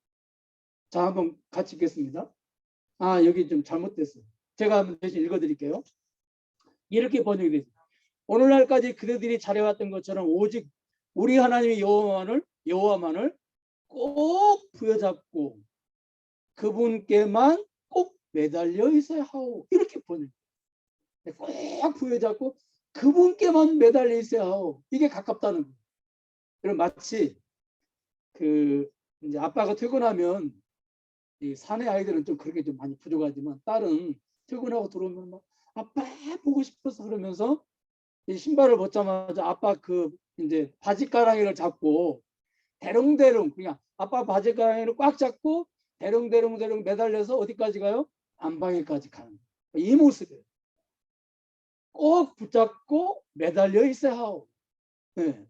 자, 한번 같이 읽겠습니다. 아, 여기 좀 잘못됐어요. 제가 한번 대신 읽어드릴게요. 이렇게 번역이 됐어요. 오늘날까지 그대들이 잘해왔던 것처럼 오직 우리 하나님의 여호와만을 꼭 부여잡고 그분께만 꼭 매달려 있어야 하오. 이렇게 번역해요. 꼭 부여잡고 그분께만 매달려 있어야 하오. 이게 가깝다는 거예요. 그럼 마치 이제 아빠가 퇴근하면 이 사내 아이들은 좀 그렇게 좀 많이 부족하지만 딸은 퇴근하고 들어오면 막 아빠 보고 싶어서 그러면서 이 신발을 벗자마자 아빠 이제 바지가랑이를 잡고 대롱대롱 그냥 아빠 바지가랑이를 꽉 잡고 대롱대롱 매달려서 어디까지 가요? 안방에까지 가는 이 모습이에요. 꼭 붙잡고 매달려 있어야 하오. 네.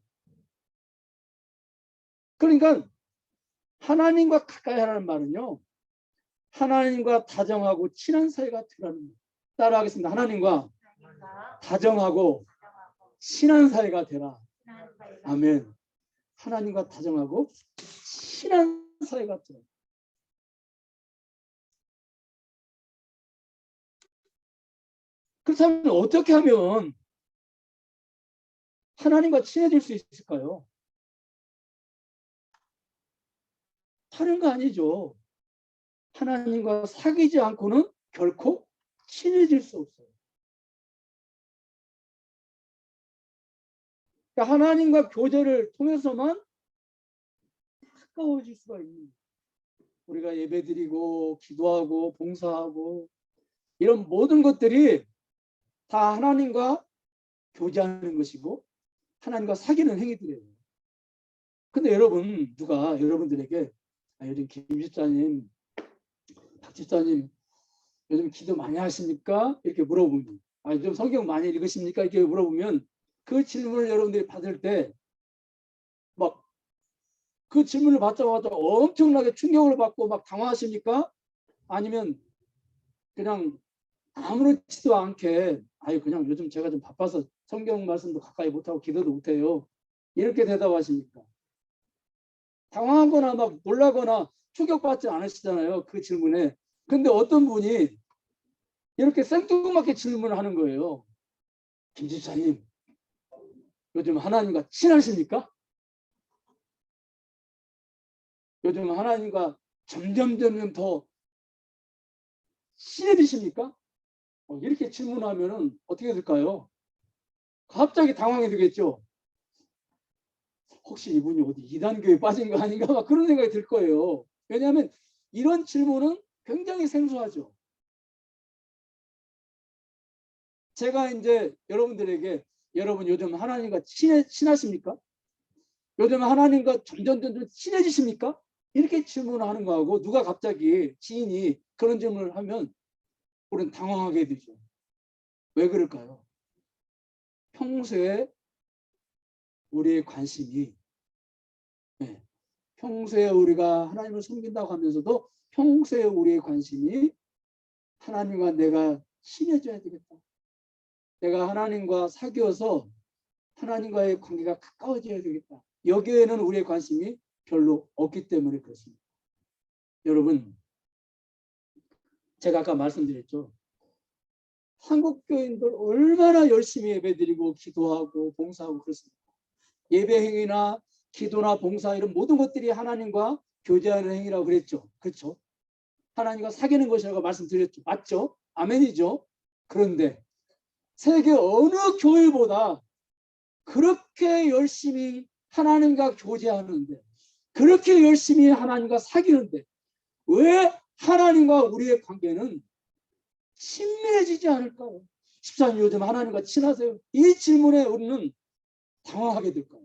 그러니까 하나님과 가까이 하라는 말은요. 하나님과 다정하고 친한 사이가 되라는 거예요. 따라하겠습니다. 하나님과 다정하고 친한 사이가 되라. 아멘. 하나님과 다정하고 친한 사이가 되라. 그렇다면 어떻게 하면 하나님과 친해질 수 있을까요? 다른 거 아니죠. 하나님과 사귀지 않고는 결코 친해질 수 없어요. 그러니까 하나님과 교제를 통해서만 가까워질 수가 있는 거예요. 우리가 예배드리고 기도하고 봉사하고 이런 모든 것들이 다 하나님과 교제하는 것이고 하나님과 사귀는 행위들이에요. 근데 여러분, 누가 여러분들에게 요즘 김 집사님, 박 집사님 요즘 기도 많이 하십니까? 이렇게 물어보면, 좀 성경 많이 읽으십니까? 이렇게 물어보면 그 질문을 여러분들이 받을 때 막 그 질문을 받자마자 엄청나게 충격을 받고 막 당황하십니까? 아니면 그냥 아무렇지도 않게 그냥 요즘 제가 좀 바빠서 성경 말씀도 가까이 못하고 기도도 못해요. 이렇게 대답하십니까? 당황하거나 막 놀라거나 충격받지 않으시잖아요. 그 질문에. 근데 어떤 분이 이렇게 생뚱맞게 질문을 하는 거예요. 김 집사님, 요즘 하나님과 친하십니까? 요즘 하나님과 점점 더 친해지십니까? 이렇게 질문하면 어떻게 될까요? 갑자기 당황이 되겠죠. 혹시 이분이 어디 이단교에 빠진 거 아닌가 막 그런 생각이 들 거예요. 왜냐하면 이런 질문은 굉장히 생소하죠. 제가 이제 여러분들에게 여러분 요즘 하나님과 친하십니까? 요즘 하나님과 점점 친해지십니까? 이렇게 질문하는 거하고 누가 갑자기 지인이 그런 질문을 하면 우리는 당황하게 되죠. 왜 그럴까요? 평소에 우리의 관심이 평소에 우리가 하나님을 섬긴다고 하면서도 평소에 우리의 관심이 하나님과 내가 친해져야 되겠다. 내가 하나님과 사귀어서 하나님과의 관계가 가까워져야 되겠다. 여기에는 우리의 관심이 별로 없기 때문에 그렇습니다. 여러분, 제가 아까 말씀드렸죠. 한국 교인들 얼마나 열심히 예배드리고 기도하고 봉사하고 그렇습니다. 예배 행위나 기도나 봉사 이런 모든 것들이 하나님과 교제하는 행위라고 그랬죠. 그렇죠? 하나님과 사귀는 것이라고 말씀드렸죠. 맞죠? 아멘이죠? 그런데 세계 어느 교회보다 그렇게 열심히 하나님과 교제하는데 그렇게 열심히 하나님과 사귀는데 왜 하나님과 우리의 관계는 친밀해지지 않을까요? 집사님 요즘 하나님과 친하세요? 이 질문에 우리는 당황하게 될까요?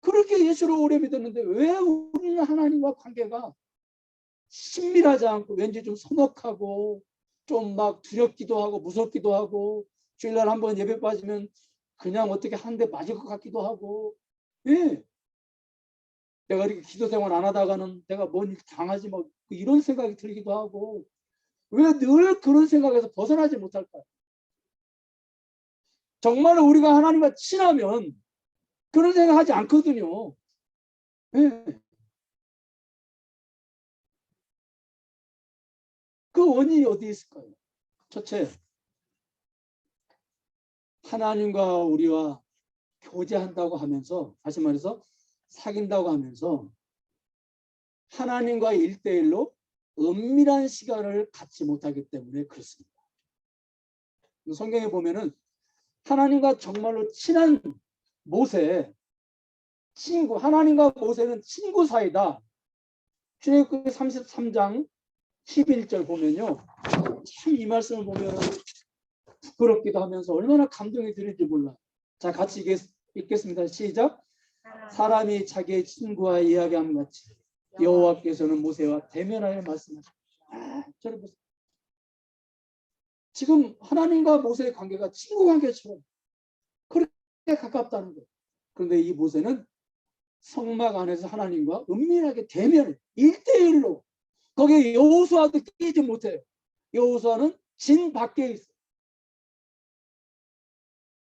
그렇게 예수를 오래 믿었는데 왜 우리는 하나님과 관계가 친밀하지 않고 왠지 좀 서먹하고 좀 막 두렵기도 하고 무섭기도 하고 주일날 한번 예배 빠지면 그냥 어떻게 한 대 맞을 것 같기도 하고 내가 이렇게 기도 생활 안 하다가는 내가 뭔 일 당하지 뭐 이런 생각이 들기도 하고 왜 늘 그런 생각에서 벗어나지 못할까요? 정말 우리가 하나님과 친하면 그런 생각하지 않거든요. 그 원인이 어디 있을까요? 첫째, 하나님과 우리와 교제한다고 하면서 다시 말해서 사귄다고 하면서 하나님과 1대1로 은밀한 시간을 갖지 못하기 때문에 그렇습니다. 성경에 보면은 하나님과 정말로 친한 모세, 친구, 하나님과 모세는 친구 사이다. 출애굽기 33장 11절 보면요. 참 이 말씀을 보면 부끄럽기도 하면서 얼마나 감동이 드는지 몰라. 자, 같이 읽겠습니다. 시작. 사람이 자기의 친구와 이야기함 같이 여호와께서는 모세와 대면하여 말씀하셨다. 저를 보세요. 지금 하나님과 모세의 관계가 친구 관계처럼 그렇게 가깝다는 거예요. 그런데 이 모세는 성막 안에서 하나님과 은밀하게 대면해 1대1로 거기에 여호수아도 끼지 못해요. 여호수아는 진 밖에 있어요.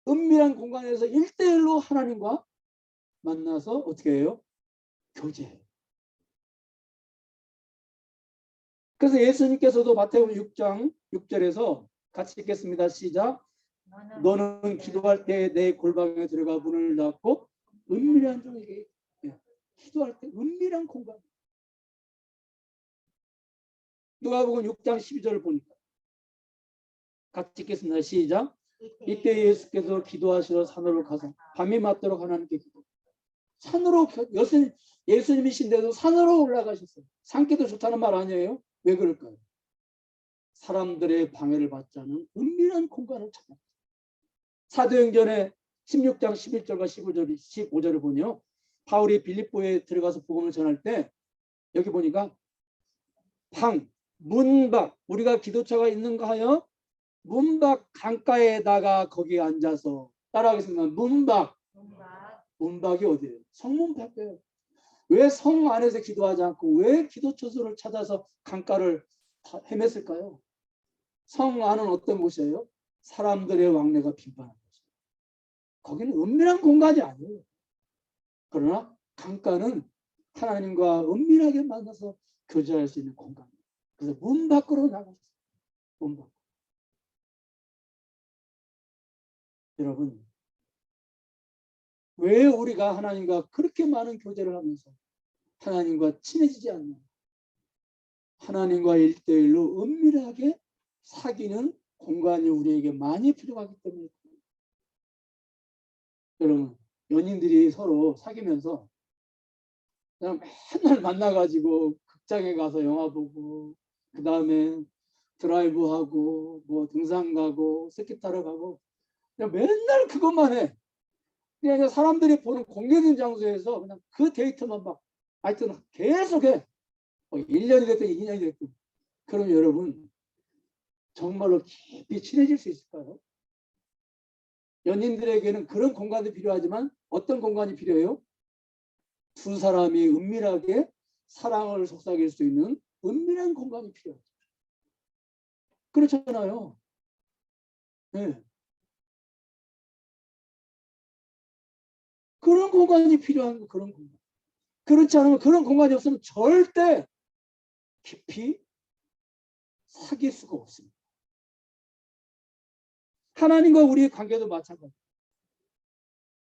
은밀한 공간에서 1대1로 하나님과 만나서 어떻게 해요? 교제해요. 그래서 예수님께서도 마태복음 6장 6절에서 같이 읽겠습니다. 시작. 너는 기도할 때 내 골방에 들어가 문을 닫고 은밀한 쪽에 기도할 때 은밀한 공간. 누가복음 6장 12절을 보니까 같이 읽겠습니다. 시작. 이때 예수께서 기도하시러 산으로 가서 밤이 맞도록 하나님께 기도. 산으로 예수님이신데도 산으로 올라가셨어요. 산기도 좋다는 말 아니에요? 왜 그럴까요? 사람들의 방해를 받지 않은 은밀한 공간을 찾아. 사도행전의 16장 11절과 15절을 보니요. 바울이 빌립보에 들어가서 복음을 전할 때 여기 보니까 문 밖, 우리가 기도처가 있는가 하여 문 밖 강가에다가 거기 앉아서 따라하겠습니다. 문 밖이 어디예요? 성문 밖이에요. 왜 성 안에서 기도하지 않고 왜 기도처소를 찾아서 강가를 헤맸을까요? 성 안은 어떤 곳이에요? 사람들의 왕래가 빈번한 곳이에요. 거기는 은밀한 공간이 아니에요. 그러나 강가는 하나님과 은밀하게 만나서 교제할 수 있는 공간이에요. 그래서 문 밖으로 나갔어요. 문 밖. 여러분, 왜 우리가 하나님과 그렇게 많은 교제를 하면서 하나님과 친해지지 않나? 하나님과 1대1로 은밀하게 사귀는 공간이 우리에게 많이 필요하기 때문에. 여러분, 연인들이 서로 사귀면서 그냥 맨날 만나가지고 극장에 가서 영화 보고 그 다음에 드라이브하고 뭐 등산 가고 스키 타러 가고 그냥 맨날 그것만 해. 그냥 사람들이 보는 공개된 장소에서 그냥 그 데이트만 막 하여튼 계속해. 1년이 됐든 2년이 됐든. 그럼 여러분 정말로 깊이 친해질 수 있을까요? 연인들에게는 그런 공간도 필요하지만 어떤 공간이 필요해요? 두 사람이 은밀하게 사랑을 속삭일 수 있는 은밀한 공간이 필요하죠. 그렇잖아요. 네. 그런 공간이 필요한 거, 그런 공간. 그렇지 않으면 그런 공간이 없으면 절대 깊이 사귈 수가 없습니다. 하나님과 우리의 관계도 마찬가지예요.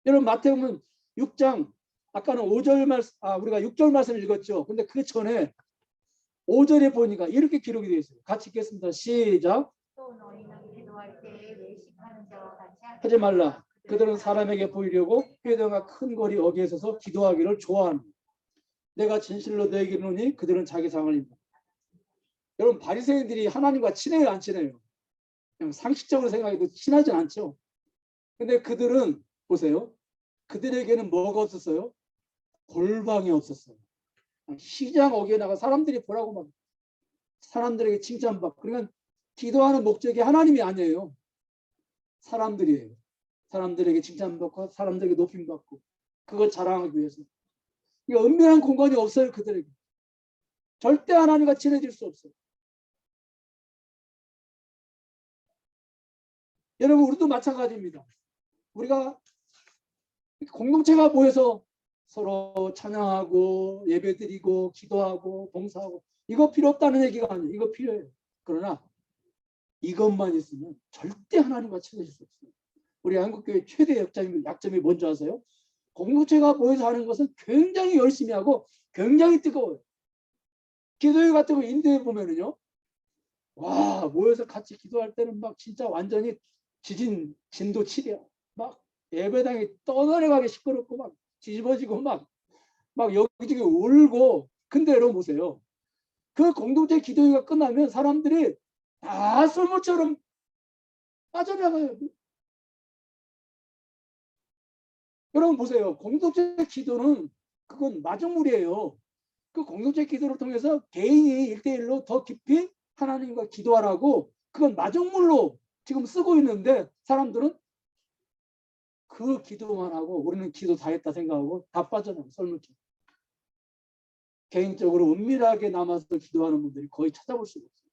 여러분 마태복음 6장 아까는 5절 말씀 우리가 6절 말씀을 읽었죠. 근데 그 전에 5절에 보니까 이렇게 기록이 되어 있어요. 같이 읽겠습니다. 시작. 또 너희는 기도할 때에 외식하는 자와 같이 하지 말라. 그들은 사람에게 보이려고 회당과 큰 거리 어귀에 서서 기도하기를 좋아하는. 내가 진실로 너에게 이르노니 그들은 자기 상을 입는다. 여러분 바리새인들이 하나님과 친해요, 안 친해요? 그냥 상식적으로 생각해도 친하진 않죠. 근데 그들은 보세요. 그들에게는 뭐가 없었어요? 골방이 없었어요. 시장 어귀에 나가 사람들이 보라고 막 사람들에게 칭찬받고. 그러니까 기도하는 목적이 하나님이 아니에요. 사람들이에요. 사람들에게 칭찬받고 사람들에게 높임받고 그걸 자랑하기 위해서. 그러니까 은밀한 공간이 없어요. 그들에게. 절대 하나님과 친해질 수 없어요. 여러분 우리도 마찬가지입니다. 우리가 공동체가 모여서 서로 찬양하고 예배드리고 기도하고 봉사하고 이거 필요 없다는 얘기가 아니에요. 이거 필요해요. 그러나 이것만 있으면 절대 하나님과 친해질 수 없어요. 우리 한국교회 최대 약점이 뭔지 아세요? 공동체가 모여서 하는 것은 굉장히 열심히 하고 굉장히 뜨거워요. 기도회 같은 거 인도에 보면은요. 와 모여서 같이 기도할 때는 막 진짜 완전히 진도 7이야. 막 예배당이 떠내려가게 시끄럽고 막 뒤집어지고 막 여기저기 울고. 근데 여러분 보세요. 그 공동체 기도회가 끝나면 사람들이 다 솔모처럼 빠져나가요. 여러분 보세요. 공동체 기도는 그건 마중물이에요. 그 공동체 기도를 통해서 개인이 1대1로 더 깊이 하나님과 기도하라고 그건 마중물로 지금 쓰고 있는데 사람들은 그 기도만 하고 우리는 기도 다 했다 생각하고 다 빠져나가요. 설문처럼. 개인적으로 은밀하게 남아서 기도하는 분들이 거의 찾아볼 수가 없어요.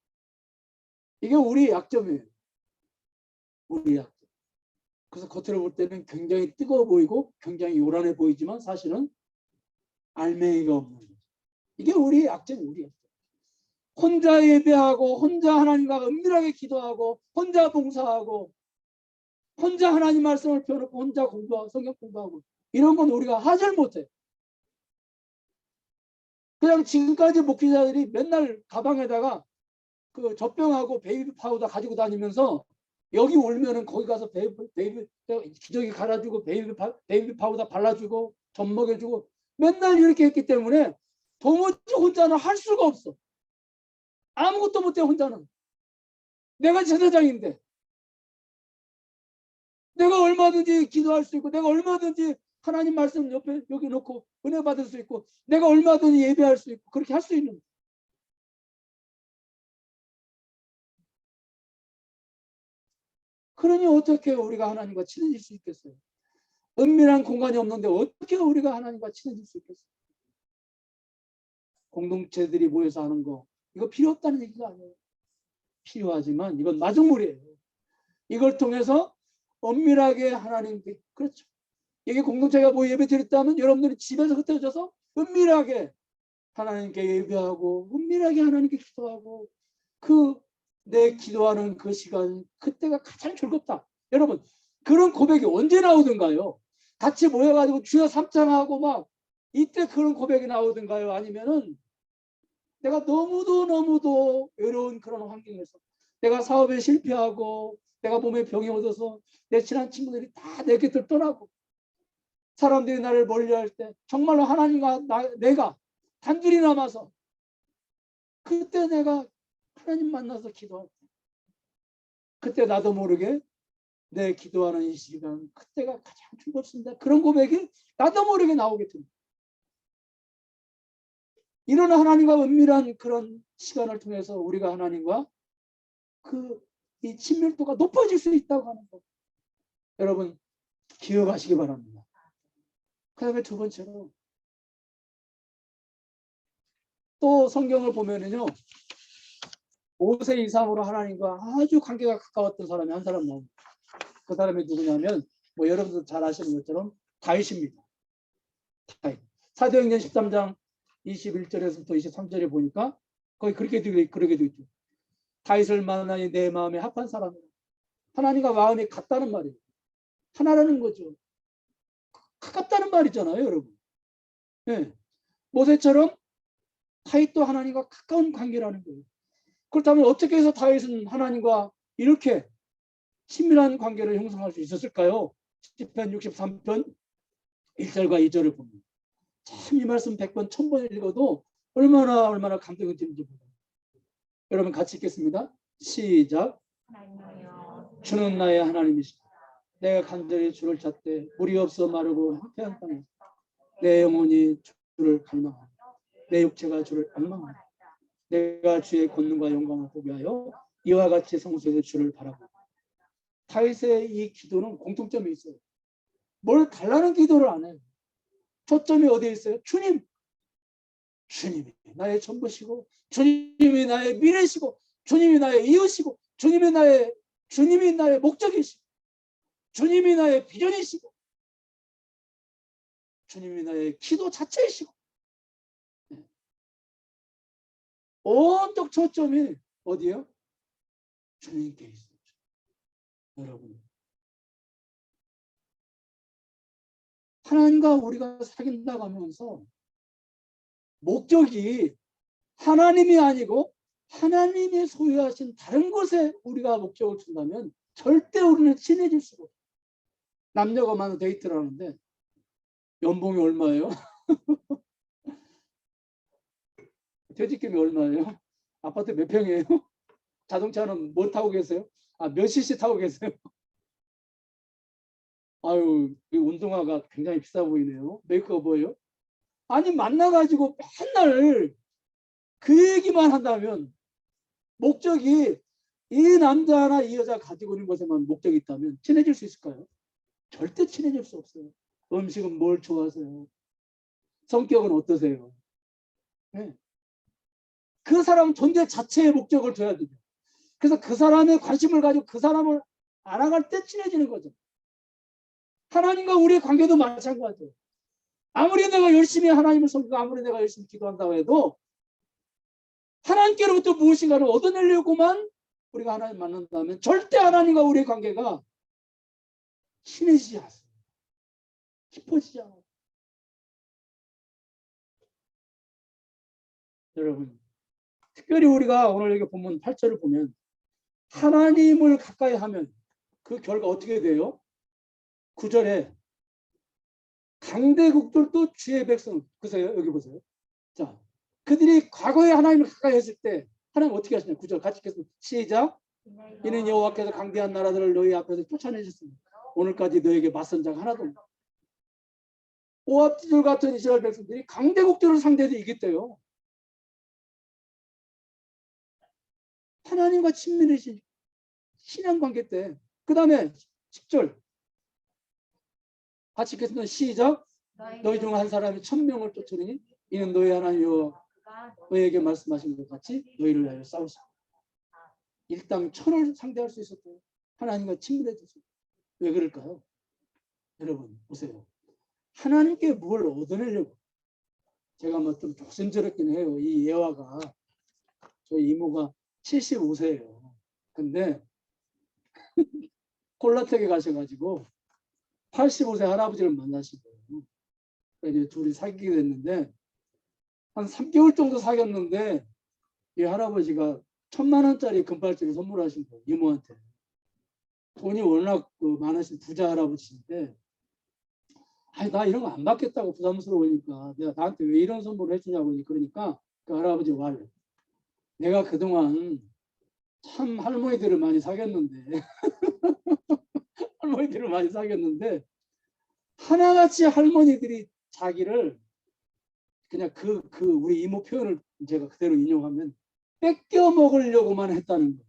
이게 우리의 약점이에요. 우리의 약점. 그래서 겉으로 볼 때는 굉장히 뜨거워 보이고 굉장히 요란해 보이지만 사실은 알맹이가 없는 거죠. 이게 우리의 약점이에요. 우리의 약점. 혼자 예배하고 혼자 하나님과 은밀하게 기도하고 혼자 봉사하고 혼자 하나님 말씀을 펴놓고 혼자 공부하고 성경 공부하고 이런 건 우리가 하질 못해. 그냥 지금까지 목회자들이 맨날 가방에다가 그 젖병하고 베이비 파우더 가지고 다니면서 여기 울면은 거기 가서 베이비 기저귀 갈아주고 베이비 파우더 발라주고 젖 먹여주고 맨날 이렇게 했기 때문에 도무지 혼자는 할 수가 없어. 아무것도 못해 혼자는. 내가 제사장인데 내가 얼마든지 기도할 수 있고 내가 얼마든지 하나님 말씀 옆에 여기 놓고 은혜 받을 수 있고 내가 얼마든지 예배할 수 있고 그렇게 할 수 있는. 그러니 어떻게 우리가 하나님과 친해질 수 있겠어요? 은밀한 공간이 없는데 어떻게 우리가 하나님과 친해질 수 있겠어요? 공동체들이 모여서 하는 거 이거 필요 없다는 얘기가 아니에요. 필요하지만 이건 마중물이에요. 이걸 통해서 엄밀하게 하나님께 그렇죠. 이게 공동체가 뭐 예배 드렸다면 여러분들이 집에서 흩어져서 은밀하게 하나님께 예배하고 은밀하게 하나님께 기도하고 그 내 기도하는 그 시간 그때가 가장 즐겁다. 여러분 그런 고백이 언제 나오던가요? 같이 모여가지고 주여 삼창하고 막 이때 그런 고백이 나오던가요? 아니면은 내가 너무도 외로운 그런 환경에서 내가 사업에 실패하고 내가 몸에 병이 얻어서 내 친한 친구들이 다 내 곁을 떠나고 사람들이 나를 멀리할 때 정말로 하나님과 내가 단둘이 남아서 그때 내가 하나님 만나서 기도할 때 그때 나도 모르게 내 기도하는 이 시간 그때가 가장 즐겁습니다. 그런 고백이 나도 모르게 나오게 됩니다. 이런 하나님과 은밀한 그런 시간을 통해서 우리가 하나님과 이 친밀도가 높아질 수 있다고 하는 것. 여러분 기억하시기 바랍니다. 그 다음에 두 번째로 또 성경을 보면은요 5세 이상으로 하나님과 아주 관계가 가까웠던 사람이 한 사람 나옵니다. 그 사람이 누구냐면 뭐 여러분도 잘 아시는 것처럼 다윗입니다. 다윗. 사도행전 13장 21절에서부터 23절에 보니까 거기 그렇게 되어 있죠. 다윗을 만나니 내 마음에 합한 사람이라. 하나님과 마음이 같다는 말이에요. 하나라는 거죠. 가깝다는 말이잖아요, 여러분. 네. 모세처럼 다윗도 하나님과 가까운 관계라는 거예요. 그렇다면 어떻게 해서 다윗은 하나님과 이렇게 친밀한 관계를 형성할 수 있었을까요? 시편 63편 1절과 2절을 보면 참 이 말씀 100번 1000번 읽어도 얼마나 감동이 드는지 몰라요. 여러분 같이 읽겠습니다. 시작. 주는 나의 하나님이시다. 내가 간절히 주를 찾되 물이 없어 마르고 황폐한 땅에 내 영혼이 주를 갈망하고 내 육체가 주를 악망하고 내가 주의 권능과 영광을 보게 하여 이와 같이 성소에서 주를 바라보고. 다윗의 이 기도는 공통점이 있어요. 뭘 달라는 기도를 안 해요. 초점이 어디에 있어요? 주님. 주님이 나의 전부시고 주님이 나의 미래시고 주님이 나의 이웃이고 주님이 나의 목적이시고 주님이 나의 비전이시고 주님이 나의 기도 자체이시고 온통 초점이 어디에요? 주님께 있어요. 여러분 하나님과 우리가 사귄다고 하면서 목적이 하나님이 아니고 하나님이 소유하신 다른 곳에 우리가 목적을 둔다면 절대 우리는 친해질 수가 없어요. 남녀가 많은 데이트를 하는데 연봉이 얼마예요? 퇴직금이 얼마예요? 아파트 몇 평이에요? 자동차는 뭐 타고 계세요? 몇 cc 타고 계세요? 아유, 이 운동화가 굉장히 비싸 보이네요. 메이크업 뭐예요? 아니 만나가지고 맨날 그 얘기만 한다면 목적이 이 남자나 이 여자 가지고 있는 것에만 목적이 있다면 친해질 수 있을까요? 절대 친해질 수 없어요. 음식은 뭘 좋아하세요? 성격은 어떠세요? 네. 그 사람 존재 자체의 목적을 둬야 되죠. 그래서 그 사람의 관심을 가지고 그 사람을 알아갈 때 친해지는 거죠. 하나님과 우리의 관계도 마찬가지예요. 아무리 내가 열심히 하나님을 섬기고 아무리 내가 열심히 기도한다고 해도 하나님께로부터 무엇인가를 얻어내려고만 우리가 하나님 만난다면 절대 하나님과 우리의 관계가 친해지지 않습니다. 깊어지지 않아요. 여러분 특별히 우리가 오늘 여기 본문 8절을 보면 하나님을 가까이 하면 그 결과 어떻게 돼요? 9절에 강대국들도 주의 백성. 보세요. 여기 보세요. 자, 그들이 과거에 하나님을 가까이 했을 때 하나님 어떻게 하시냐. 9절 같이 읽겠습니다. 시작. 이는 여호와께서 강대한 나라들을 너희 앞에서 쫓아내셨습니다. 오늘까지 너에게 맞선 자가 하나도 없다. 모압지들 같은 이스라엘 백성들이 강대국들을 상대해서 이겼대요. 하나님과 친밀해진 신앙관계 때. 그 다음에 10절 같이 읽겠습니다. 시작. 너희 중 한 사람이 1000명을 쫓으니 이는 너희 하나님 여호와 너희에게 말씀하신 것 같이 너희를 위하여 싸우시고 일당 1000을 상대할 수 있었대요. 하나님과 친밀해졌어요. 왜 그럴까요? 여러분 보세요. 하나님께 뭘 얻어내려고. 제가 뭐 좀 조심스럽긴 해요. 이 예화가 저희 이모가 75세예요. 근데 콜라텍에 가셔가지고 85세 할아버지를 만나신 거예요. 이제 둘이 사귀게 됐는데 한 3개월 정도 사귀었는데 이 할아버지가 1000만 원짜리 금팔찌를 선물하신 거예요. 이모한테. 돈이 워낙 많으신 부자 할아버지인데 아니 나 이런 거 안 받겠다고 부담스러우니까 내가 나한테 왜 이런 선물을 해주냐고 그러니까 그 할아버지 말 내가 그동안 참 할머니들을 많이 사귀었는데 할머니들을 많이 사귀었는데 하나같이 할머니들이 자기를 그냥 우리 이모 표현을 제가 그대로 인용하면 뺏겨 먹으려고만 했다는 거예요.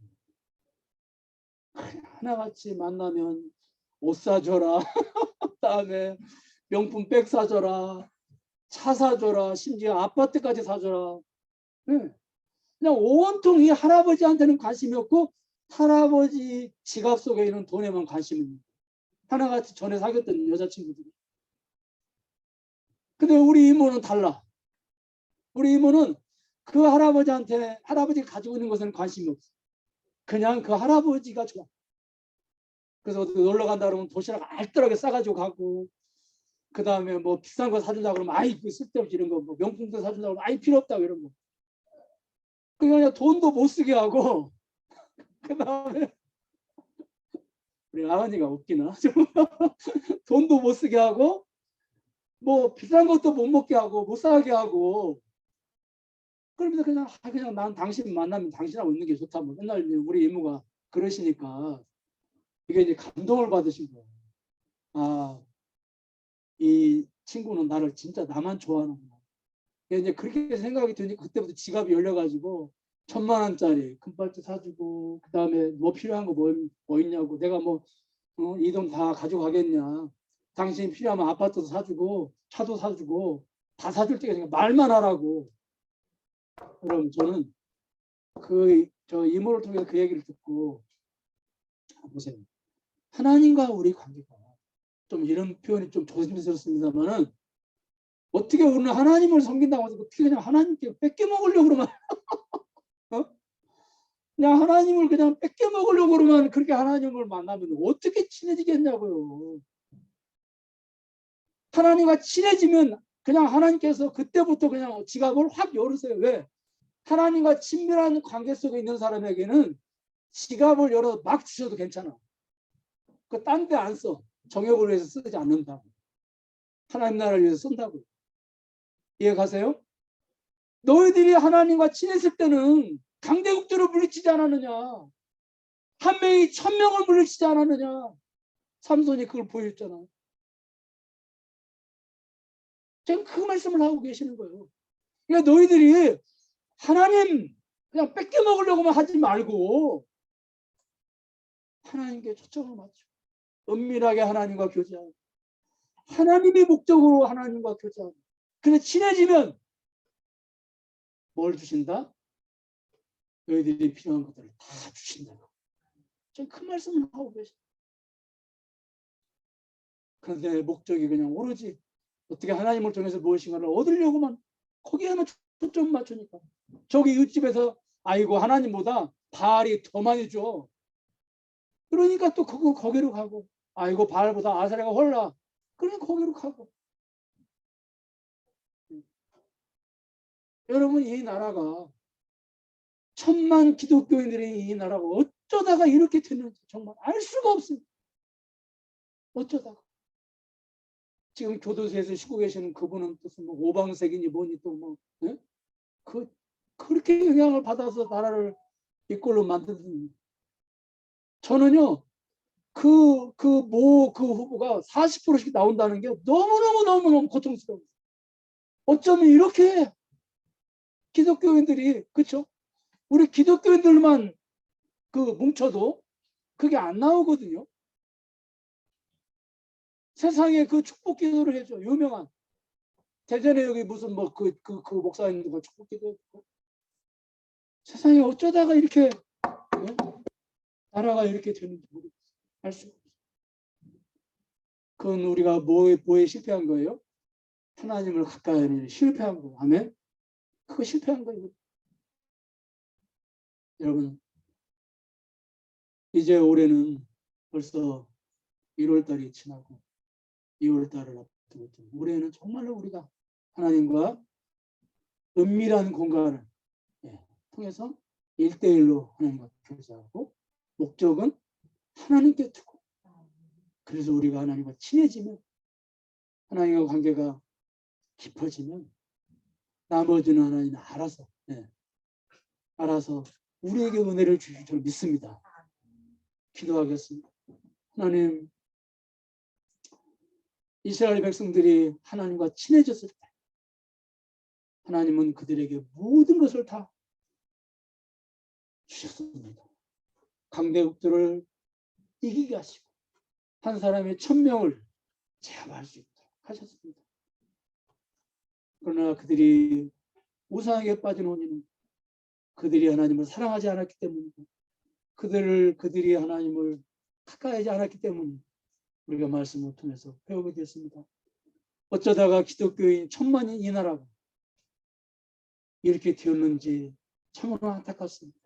하나같이 만나면 옷 사줘라. 그다음에 명품 백 사줘라. 차 사줘라. 심지어 아파트까지 사줘라. 네. 그냥 온통 이 할아버지한테는 관심이 없고 할아버지 지갑 속에 있는 돈에만 관심이 있는 거예요. 하나같이 전에 사귀었던 여자친구들이. 근데 우리 이모는 달라. 우리 이모는 그 할아버지가 가지고 있는 것에는 관심이 없어. 그냥 그 할아버지가 좋아. 그래서 놀러 간다 그러면 도시락 알뜰하게 싸가지고 가고, 그 다음에 뭐 비싼 거 사준다 그러면 아이 쓸데없이 이런 거, 뭐 명품도 사준다 그러면 아이 필요 없다 이런 거. 그냥 돈도 못 쓰게 하고, 그 다음에 우리 아버지가 웃기나? 돈도 못 쓰게 하고, 뭐 비싼 것도 못 먹게 하고, 못 사게 하고. 그러면서 그냥 난 당신 만나면 당신하고 있는 게 좋다. 뭐 맨날 우리 이모가 그러시니까 이게 이제 감동을 받으신 거예요. 아, 이 친구는 나를 진짜 나만 좋아하는구나. 이제 그렇게 생각이 드니까 그때부터 지갑이 열려가지고 1000만 원짜리 금팔찌 사주고, 그 다음에 뭐 필요한 거 뭐 있냐고, 내가 뭐 이 돈 다 가져가겠냐, 당신이 필요하면 아파트도 사주고 차도 사주고 다 사줄 때가 말만 하라고. 그럼 저는 저 이모를 통해서 그 얘기를 듣고 보세요. 하나님과 우리 관계가 좀 이런 표현이 좀 조심스럽습니다만은 어떻게 우리는 하나님을 섬긴다고 해서 어떻게 그냥 하나님께 뺏겨 먹으려고 그러면 그냥 하나님을 그냥 뺏겨 먹으려고 그러면 그렇게 하나님을 만나면 어떻게 친해지겠냐고요. 하나님과 친해지면 그냥 하나님께서 그때부터 그냥 지갑을 확 열으세요. 왜? 하나님과 친밀한 관계 속에 있는 사람에게는 지갑을 열어 막 주셔도 괜찮아. 그 딴 데 안 써. 정욕을 위해서 쓰지 않는다고. 하나님 나라를 위해서 쓴다고. 이해 가세요? 너희들이 하나님과 친했을 때는 강대국들을 물리치지 않았느냐. 한 명이 1000명을 물리치지 않았느냐. 삼손이 그걸 보여줬잖아. 지금 그 말씀을 하고 계시는 거예요. 그러니까 너희들이 하나님 그냥 뺏겨 먹으려고만 하지 말고 하나님께 초점을 맞춰. 은밀하게 하나님과 교제하고 하나님의 목적으로 하나님과 교제하고. 근데 친해지면 뭘 주신다? 너희들이 필요한 것들을 다 주신다. 지금 그 말씀을 하고 계셔. 그런데 목적이 그냥 오로지 어떻게 하나님을 통해서 무엇인가를 얻으려고만 거기에만 초점 맞추니까. 저기 이웃집에서 아이고 하나님보다 바알이 더 많이 줘. 그러니까 또 거기로 가고, 아이고 바알보다 아사랴가 홀라. 그러니까 거기로 가고. 여러분 이 나라가 1000만 기독교인들이 이 나라가 어쩌다가 이렇게 됐는지 정말 알 수가 없습니다. 어쩌다가 지금 교도소에서 쉬고 계시는 그분은 무슨 뭐 오방색이니 뭐니 또 뭐 그렇게 영향을 받아서 나라를 이꼴로 만드는 저는요 그 후보가 40%씩 나온다는 게 너무너무 고통스러워요. 어쩌면 이렇게 기독교인들이 그렇죠? 우리 기독교인들만 뭉쳐도 그게 안 나오거든요. 세상에 그 축복 기도를 해줘. 유명한 대전에 여기 무슨 뭐 그 목사님들과 축복 기도했고 세상에 어쩌다가 이렇게 나라가 이렇게 되는지 모르겠어요. 알 수가 없어요. 그건 우리가 뭐에 실패한 거예요? 하나님을 가까이 하는 일에 실패한 거예요. 아멘? 그거 실패한 거예요. 여러분 이제 올해는 벌써 1월달이 지나고 2월달을 앞두고 있죠. 올해는 정말로 우리가 하나님과 은밀한 공간을 통해서 1대1로 하나님과 교제하고 목적은 하나님께 두고 그래서 우리가 하나님과 친해지면 하나님과 관계가 깊어지면 나머지는 하나님 알아서 우리에게 은혜를 주실 줄 믿습니다. 기도하겠습니다. 하나님 이스라엘 백성들이 하나님과 친해졌을 때 하나님은 그들에게 모든 것을 다 주셨습니다. 강대국들을 이기게 하시고 한 사람의 1000명을 제압할 수 있도록 하셨습니다. 그러나 그들이 우상에게 빠진 원인은 그들이 하나님을 사랑하지 않았기 때문이고 그들이 하나님을 가까이 하지 않았기 때문에 우리가 말씀을 통해서 배우게 됐습니다. 어쩌다가 기독교인 1000만이 이 나라가 이렇게 되었는지 참으로 안타깝습니다.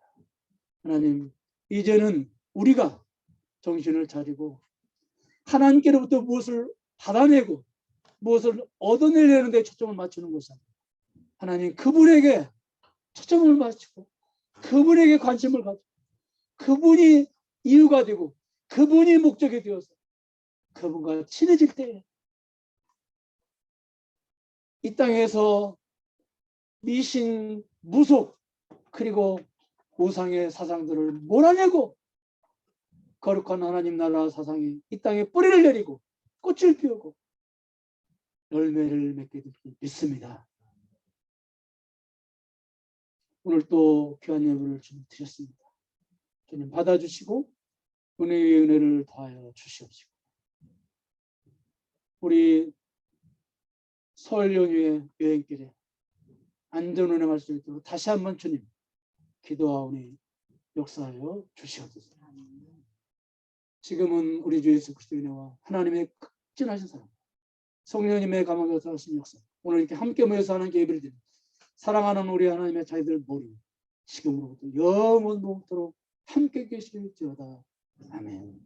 하나님 이제는 우리가 정신을 차리고 하나님께로부터 무엇을 받아내고 무엇을 얻어내려는 데 초점을 맞추는 것은 하나님 그분에게 초점을 맞추고 그분에게 관심을 가지고 그분이 이유가 되고 그분이 목적이 되어서 그분과 친해질 때 이 땅에서 미신, 무속 그리고 우상의 사상들을 몰아내고 거룩한 하나님 나라 사상이 이 땅에 뿌리를 내리고 꽃을 피우고 열매를 맺게 될 줄 믿습니다. 오늘 또 귀한 예물을 주님 드렸습니다. 주님 받아주시고 은혜의 은혜를 더하여 주시옵시고 우리 설 연휴의 여행길에 안전 운행할 수 있도록 다시 한번 주님 기도하오니 역사하여 주시옵소서. 지금은 우리 주 예수 그리스도의 은혜와 하나님의 극진하신 사랑 성령님의 감화가 하신 역사 오늘 이렇게 함께 모여서 하나님께 예배를 드리는 사랑하는 우리 하나님의 자녀들 모두 지금으로부터 영원 무궁토록 함께 계실지어다. 아멘.